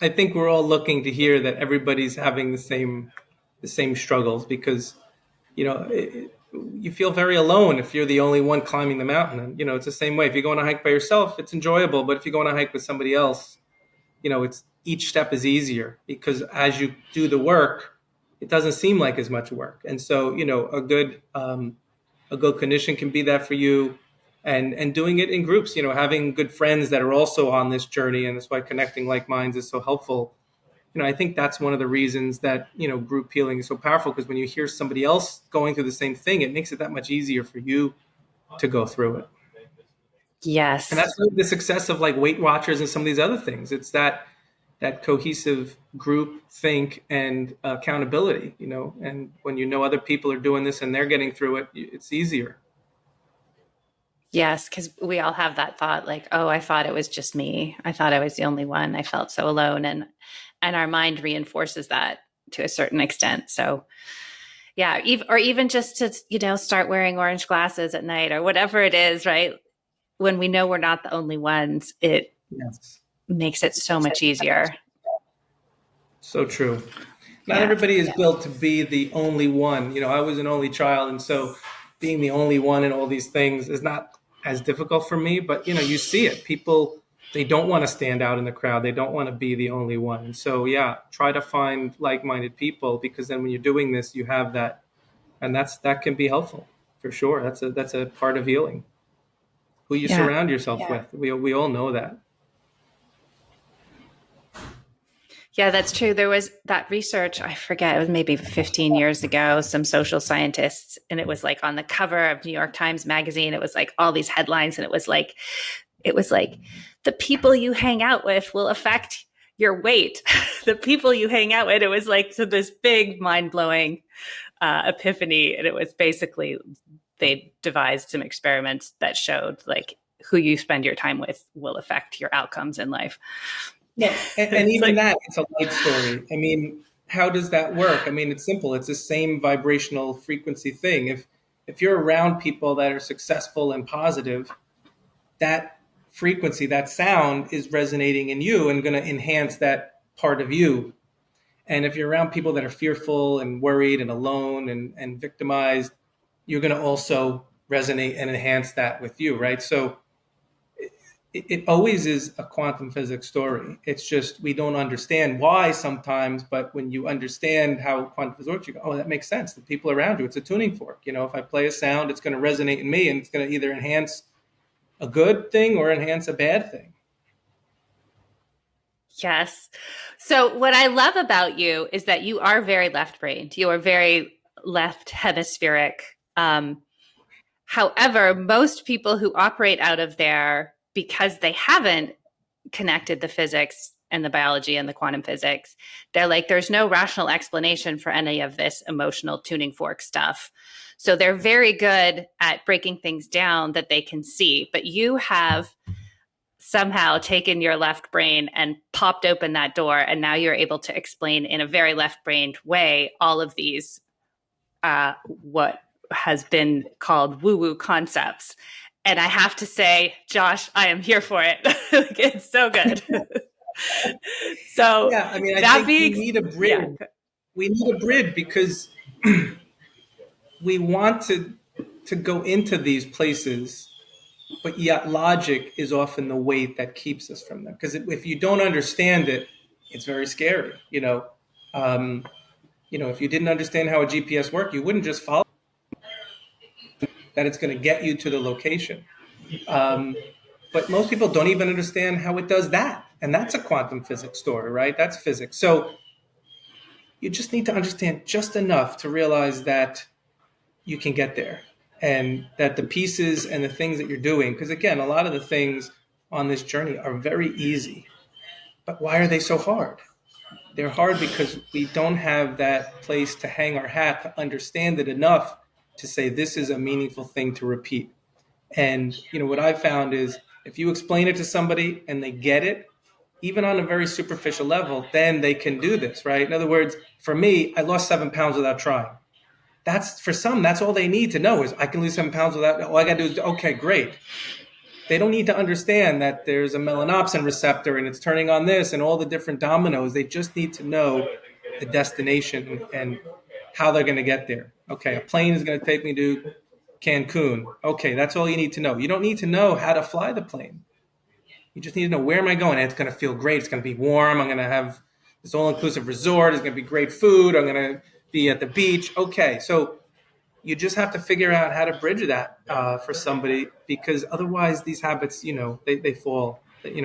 I think we're all looking to hear that everybody's having the same struggles, because you feel very alone if you're the only one climbing the mountain. And it's the same way. If you go on a hike by yourself, it's enjoyable, but if you go on a hike with somebody else, it's each step is easier, because as you do the work, it doesn't seem like as much work. And so a good clinician can be that for you, and doing it in groups, having good friends that are also on this journey. And that's why connecting like minds is so helpful. I think that's one of the reasons that group healing is so powerful, because when you hear somebody else going through the same thing, it makes it that much easier for you to go through it. And yes, that's really the success of like Weight Watchers and some of these other things. It's that cohesive group think and accountability, and when other people are doing this and they're getting through it, it's easier. yes, because we all have that thought, like, oh, I thought it was just me. I thought I was the only one. I felt so alone, and our mind reinforces that to a certain extent. So yeah, or even just to, start wearing orange glasses at night or whatever it is, right? When we know we're not the only ones, it makes it so much easier. So true. Not everybody is built to be the only one. I was an only child, and so being the only one in all these things is not as difficult for me. But you see it. People, they don't want to stand out in the crowd. They don't want to be the only one. And so try to find like-minded people, because then when you're doing this, you have that, and that can be helpful for sure. That's a part of healing. Who you surround yourself with. We all know that. Yeah, that's true. There was that research, I forget, it was maybe 15 years ago, some social scientists, and it was like on the cover of New York Times Magazine. It was like all these headlines, and it was like, the people you hang out with will affect your weight. The people you hang out with. It was like this big mind-blowing epiphany. And it was basically, they devised some experiments that showed like who you spend your time with will affect your outcomes in life. Yeah, and even that, it's a light story. I mean, how does that work? I mean, it's simple. It's the same vibrational frequency thing. If you're around people that are successful and positive, that frequency, that sound is resonating in you and going to enhance that part of you. And if you're around people that are fearful and worried and alone and victimized, you're going to also resonate and enhance that with you, right? So it always is a quantum physics story. It's just we don't understand why sometimes, but when you understand how quantum physics works, you go, oh, that makes sense. The people around you, it's a tuning fork. If I play a sound, it's going to resonate in me, and it's going to either enhance a good thing or enhance a bad thing. Yes. So what I love about you is that you are very left-brained. You are very left hemispheric. However, most people who operate out of there, because they haven't connected the physics and the biology and the quantum physics, they're like, there's no rational explanation for any of this emotional tuning fork stuff. So they're very good at breaking things down that they can see. But you have somehow taken your left brain and popped open that door. And now you're able to explain in a very left-brained way all of these, what has been called woo-woo concepts. And I have to say, Josh, I am here for it. It's so good. So I mean, I think we need a bridge. Yeah. We need a bridge because we want to go into these places, but yet logic is often the weight that keeps us from them. Because if you don't understand it, it's very scary. If you didn't understand how a GPS worked, you wouldn't just follow that it's going to get you to the location. But most people don't even understand how it does that. And that's a quantum physics story, right? That's physics. So you just need to understand just enough to realize that you can get there, and that the pieces and the things that you're doing, because again, a lot of the things on this journey are very easy. But why are they so hard? They're hard because we don't have that place to hang our hat to understand it enough to say this is a meaningful thing to repeat. And what I've found is if you explain it to somebody and they get it, even on a very superficial level, then they can do this, right? In other words, for me, I lost 7 pounds without trying. That's for some, that's all they need to know is I can lose 7 pounds without, all I got to do is, okay, great. They don't need to understand that there's a melanopsin receptor and it's turning on this and all the different dominoes. They just need to know the destination and how they're going to get there. Okay, a plane is going to take me to Cancun. Okay, that's all you need to know. You don't need to know how to fly the plane. You just need to know, where am I going? And it's going to feel great. It's going to be warm. I'm going to have this all-inclusive resort. It's going to be great food. I'm going to be at the beach. Okay, so you just have to figure out how to bridge that for somebody, because otherwise these habits, they fall.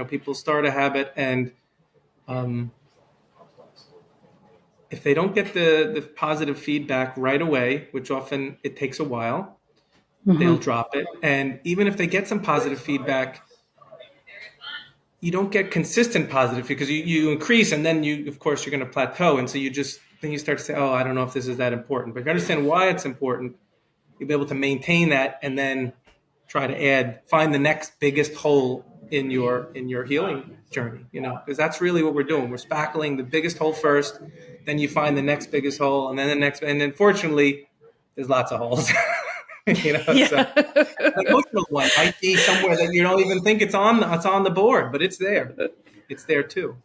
People start a habit, and if they don't get the positive feedback right away, which often it takes a while, they'll drop it. And even if they get some positive feedback, you don't get consistent positive, because you increase, and then of course, you're going to plateau. And so then you start to say, oh, I don't know if this is that important. But if you understand why it's important, you'll be able to maintain that and then try to find the next biggest hole in your healing journey, because that's really what we're doing. We're spackling the biggest hole first, then you find the next biggest hole, and then the next, and then fortunately, there's lots of holes. So Yeah. the emotional one might be somewhere that you don't even think it's on the board, but it's there. It's there too.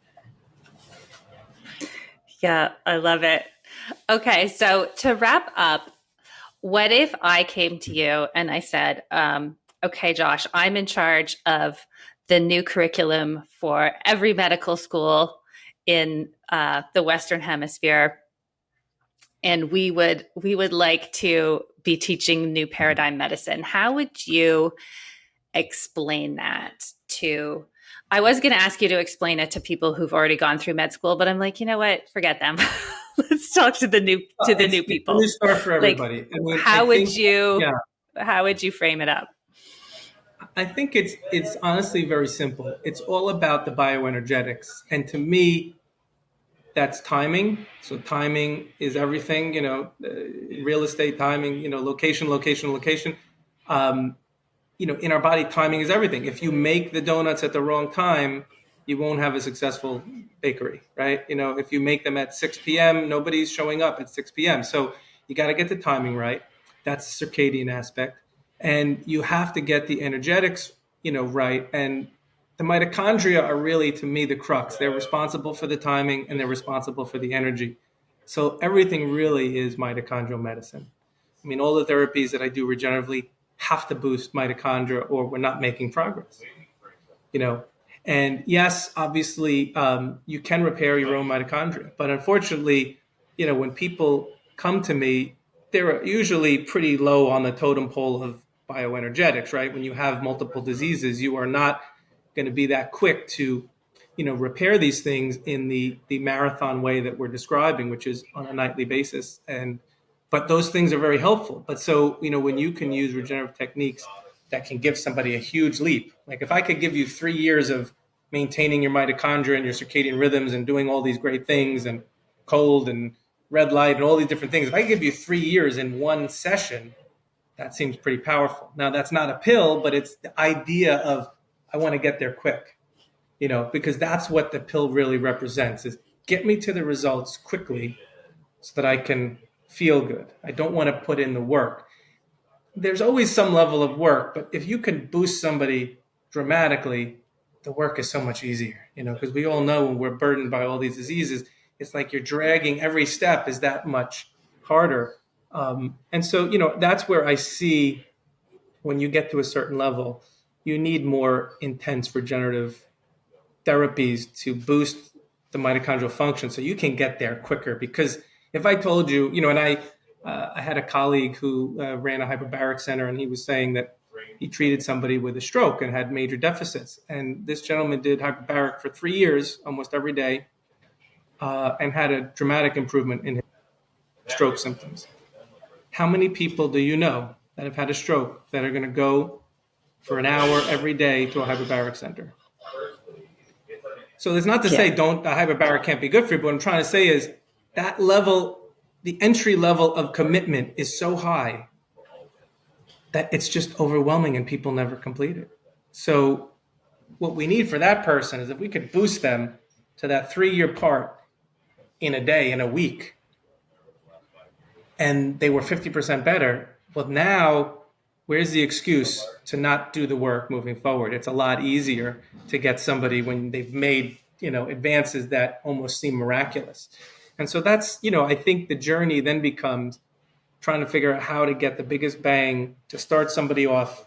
Yeah, I love it. Okay, so to wrap up, what if I came to you and I said, okay, Josh, I'm in charge of the new curriculum for every medical school in the Western Hemisphere, and we would like to be teaching new paradigm medicine. How would you explain that to? I was going to ask you to explain it to people who've already gone through med school, but I'm like, you know what? Forget them. Let's talk to the new It's a new people. start for Like, everybody. I mean, I how would think, you yeah, how would you frame it up? I think it's honestly very simple. It's all about the bioenergetics, and to me, that's timing. So timing is everything. Real estate timing. Location, location, location. Um, in our body, timing is everything. If you make the donuts at the wrong time, you won't have a successful bakery, right? If you make them at 6 p.m., nobody's showing up at 6 p.m. So you got to get the timing right. That's the circadian aspect. And you have to get the energetics, right. And the mitochondria are really, to me, the crux. They're responsible for the timing and they're responsible for the energy. So everything really is mitochondrial medicine. I mean, all the therapies that I do regeneratively have to boost mitochondria or we're not making progress, you know. And yes, obviously, you can repair your own mitochondria. But unfortunately, when people come to me, they're usually pretty low on the totem pole of bioenergetics, right? When you have multiple diseases, you are not going to be that quick to repair these things in the marathon way that we're describing, which is on a nightly basis. And but those things are very helpful. But so when you can use regenerative techniques that can give somebody a huge leap, like if I could give you 3 years of maintaining your mitochondria and your circadian rhythms and doing all these great things and cold and red light and all these different things, if I give you 3 years in one session, that seems pretty powerful. Now that's not a pill, but it's the idea of I want to get there quick. Because that's what the pill really represents is get me to the results quickly so that I can feel good. I don't want to put in the work. There's always some level of work, but if you can boost somebody dramatically, the work is so much easier, because we all know when we're burdened by all these diseases, it's like you're dragging every step is that much harder. And so, that's where I see when you get to a certain level, you need more intense regenerative therapies to boost the mitochondrial function so you can get there quicker. Because if I told you, and I had a colleague who ran a hyperbaric center, and he was saying that he treated somebody with a stroke and had major deficits. And this gentleman did hyperbaric for 3 years, almost every day, and had a dramatic improvement in his stroke symptoms. How many people do you know that have had a stroke that are going to go for an hour every day to a hyperbaric center? So it's not to say don't the hyperbaric can't be good for you, but what I'm trying to say is that level, the entry level of commitment is so high that it's just overwhelming and people never complete it. So what we need for that person is if we could boost them to that 3-year part in a day, in a week, and they were 50% better, well, now where's the excuse to not do the work moving forward? It's a lot easier to get somebody when they've made, advances that almost seem miraculous. And so that's, I think the journey then becomes trying to figure out how to get the biggest bang to start somebody off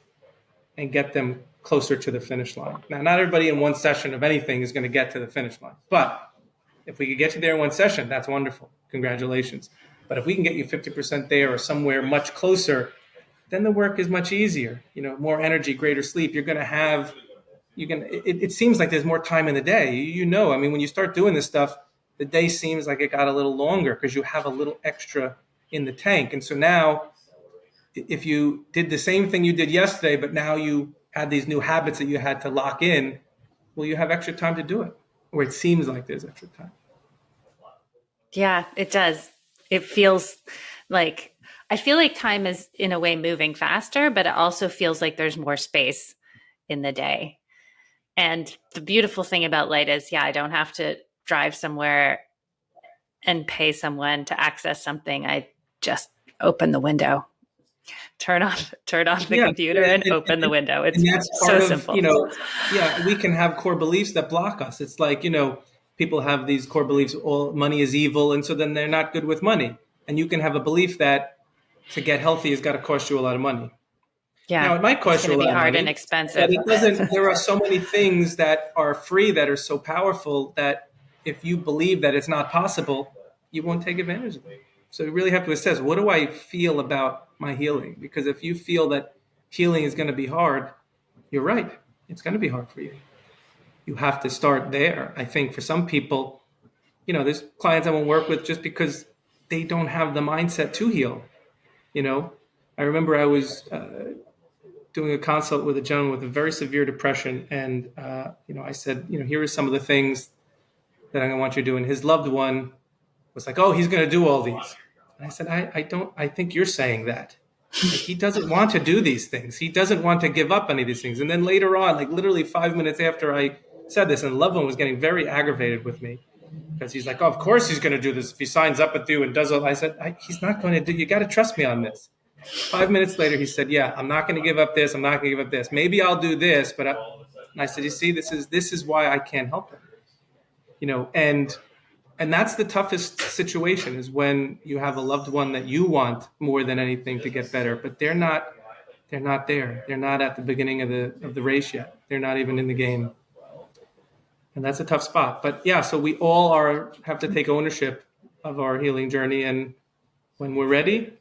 and get them closer to the finish line. Now, not everybody in one session of anything is going to get to the finish line, but if we could get you there in one session, that's wonderful. Congratulations. But if we can get you 50% there or somewhere much closer, then the work is much easier. More energy, greater sleep. You're going to have, it seems like there's more time in the day. I mean, when you start doing this stuff, the day seems like it got a little longer because you have a little extra in the tank. And so now, if you did the same thing you did yesterday, but now you had these new habits that you had to lock in, well, you have extra time to do it, or it seems like there's extra time. Yeah, it does. It feels like I feel like time is in a way moving faster, but it also feels like there's more space in the day. And the beautiful thing about light is, I don't have to drive somewhere and pay someone to access something. I just open the window, turn off the computer and open the window. It's and that's so part of, simple. we can have core beliefs that block us. It's like, people have these core beliefs, all money is evil, and so then they're not good with money. And you can have a belief that to get healthy has got to cost you a lot of money. Yeah. Now, it might cost you a lot of money. Hard and expensive. But it doesn't. There are so many things that are free that are so powerful that if you believe that it's not possible, you won't take advantage of it. So you really have to assess, what do I feel about my healing? Because if you feel that healing is going to be hard, you're right. It's going to be hard for you. You have to start there. I think for some people, there's clients I won't work with just because they don't have the mindset to heal. I remember I was doing a consult with a gentleman with a very severe depression. And, I said, here are some of the things that I want you to do. And his loved one was like, oh, he's going to do all these. And I said, I think you're saying that. Like, he doesn't want to do these things. He doesn't want to give up any of these things. And then later on, like literally 5 minutes after I said this, and the loved one was getting very aggravated with me because he's like, oh, of course he's going to do this. If he signs up with you and does all, I said, he's not going to do, you got to trust me on this. 5 minutes later, he said, yeah, I'm not going to give up this. I'm not going to give up this. Maybe I'll do this. And I said, you see, this is why I can't help him. And that's the toughest situation, is when you have a loved one that you want more than anything to get better, but they're not there. They're not at the beginning of the race yet. They're not even in the game. And that's a tough spot. But yeah, so we all have to take ownership of our healing journey. And when we're ready,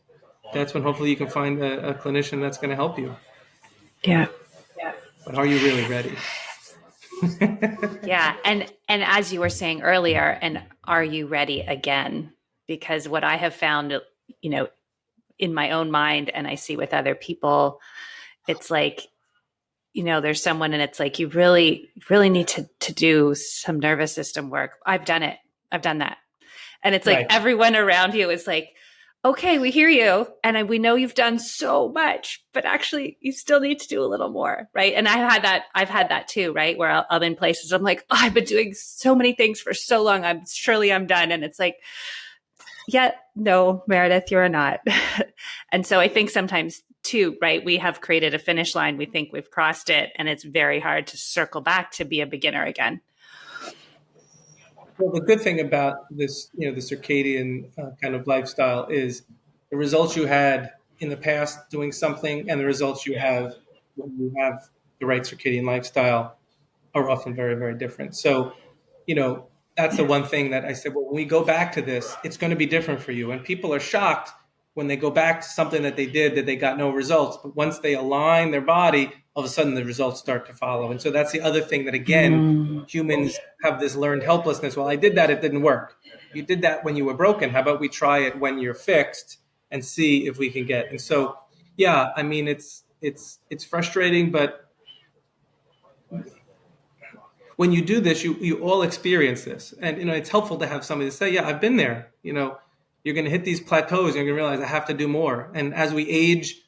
that's when hopefully you can find a clinician that's going to help you. Yeah. But are you really ready? Yeah. And as you were saying earlier, and are you ready again? Because what I have found, in my own mind, and I see with other people, it's like, there's someone and it's like, you really, really need to do some nervous system work. I've done it. I've done that. And it's like, right. Everyone around you is like, okay, we hear you. And we know you've done so much, but actually you still need to do a little more. Right. And I've had that too, right. Where I'm in places, I'm like, oh, I've been doing so many things for so long. I'm done. And it's like, yeah, no, Meredith, you're not. And so I think sometimes too, right, we have created a finish line. We think we've crossed it, and it's very hard to circle back to be a beginner again. Well, the good thing about this, the circadian kind of lifestyle is the results you had in the past doing something and the results you have when you have the right circadian lifestyle are often very, very different. So, that's the one thing that I said, well, when we go back to this, it's going to be different for you. And people are shocked when they go back to something that they did that they got no results. But once they align their body, all of a sudden the results start to follow. And so that's the other thing that, again, humans have this learned helplessness. Well, I did that. It didn't work. You did that when you were broken. How about we try it when you're fixed and see if we can get. And so, yeah, I mean, it's frustrating, but when you do this, you all experience this. And, it's helpful to have somebody to say, yeah, I've been there. You're going to hit these plateaus. You're going to realize I have to do more. And as we age,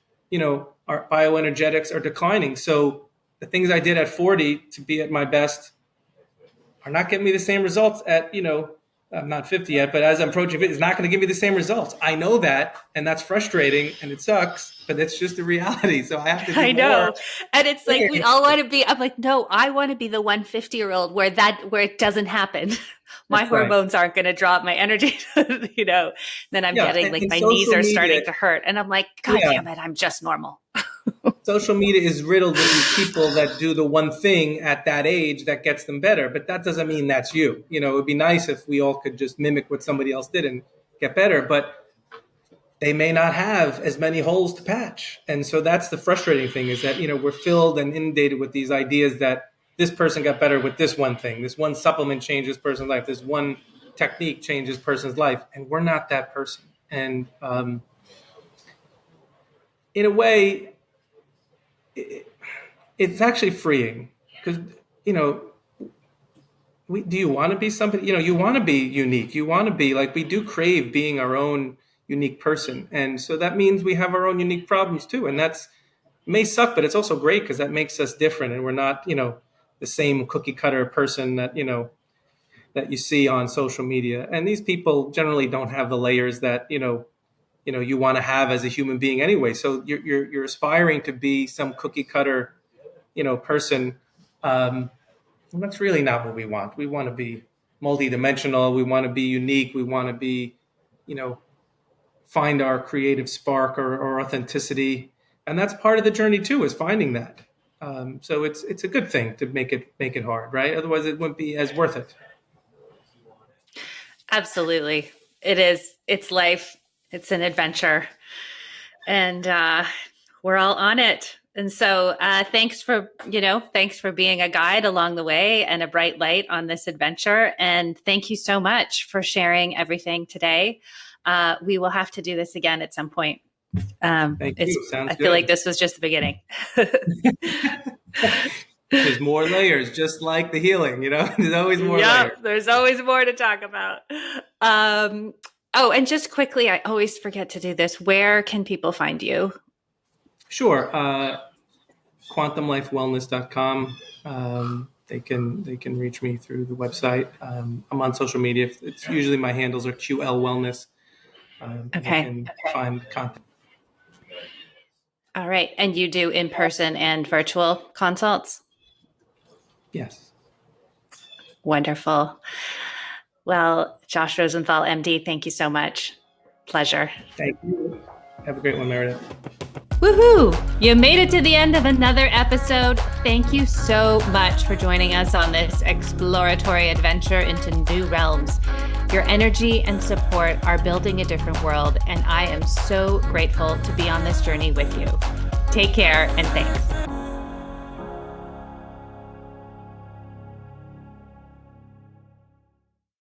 our bioenergetics are declining. So the things I did at 40 to be at my best are not giving me the same results at, I'm not 50 yet, but as I'm approaching 50, it's not going to give me the same results. I know that, and that's frustrating, and it sucks, but it's just the reality. So I have to do more. I know. And it's like, we all want to be, I'm like, no, I want to be the 150-year-old where it doesn't happen. My hormones aren't going to drop, my energy, then I'm getting like my knees are starting to hurt. And I'm like, God damn it, I'm just normal. Social media is riddled with these people that do the one thing at that age that gets them better. But that doesn't mean that's you. It would be nice if we all could just mimic what somebody else did and get better. But they may not have as many holes to patch. And so that's the frustrating thing, is that, we're filled and inundated with these ideas that this person got better with this one thing. This one supplement changes person's life. This one technique changes person's life. And we're not that person. And in a way, it's actually freeing, because, do you want to be somebody, you want to be unique. You want to be like, we do crave being our own unique person. And so that means we have our own unique problems too. And that's may suck, but it's also great because that makes us different. And we're not, the the same cookie cutter person that, that you see on social media. And these people generally don't have the layers that, you want to have as a human being anyway. So you're aspiring to be some cookie cutter, person. And that's really not what we want. We want to be multidimensional. We want to be unique. We want to be, find our creative spark or authenticity. And that's part of the journey too, is finding that. So it's a good thing to make it hard, right? Otherwise it wouldn't be as worth it. Absolutely. It is. It's life. It's an adventure. And we're all on it. And so thanks for being a guide along the way and a bright light on this adventure. And thank you so much for sharing everything today. We will have to do this again at some point. Thank you. Sounds I feel like this was just the beginning. There's more layers, just like the healing, there's always more layers. There's always more to talk about. And just quickly, I always forget to do this. Where can people find you? Sure. quantumlifewellness.com. They can reach me through the website. I'm on social media. It's usually my handles are QL Wellness. Okay. You can find content. All right. And you do in-person and virtual consults? Yes. Wonderful. Well, Josh Rosenthal, MD, thank you so much. Pleasure. Thank you. Have a great one, Meredith. Woohoo! You made it to the end of another episode. Thank you so much for joining us on this exploratory adventure into new realms. Your energy and support are building a different world, and I am so grateful to be on this journey with you. Take care, and thanks.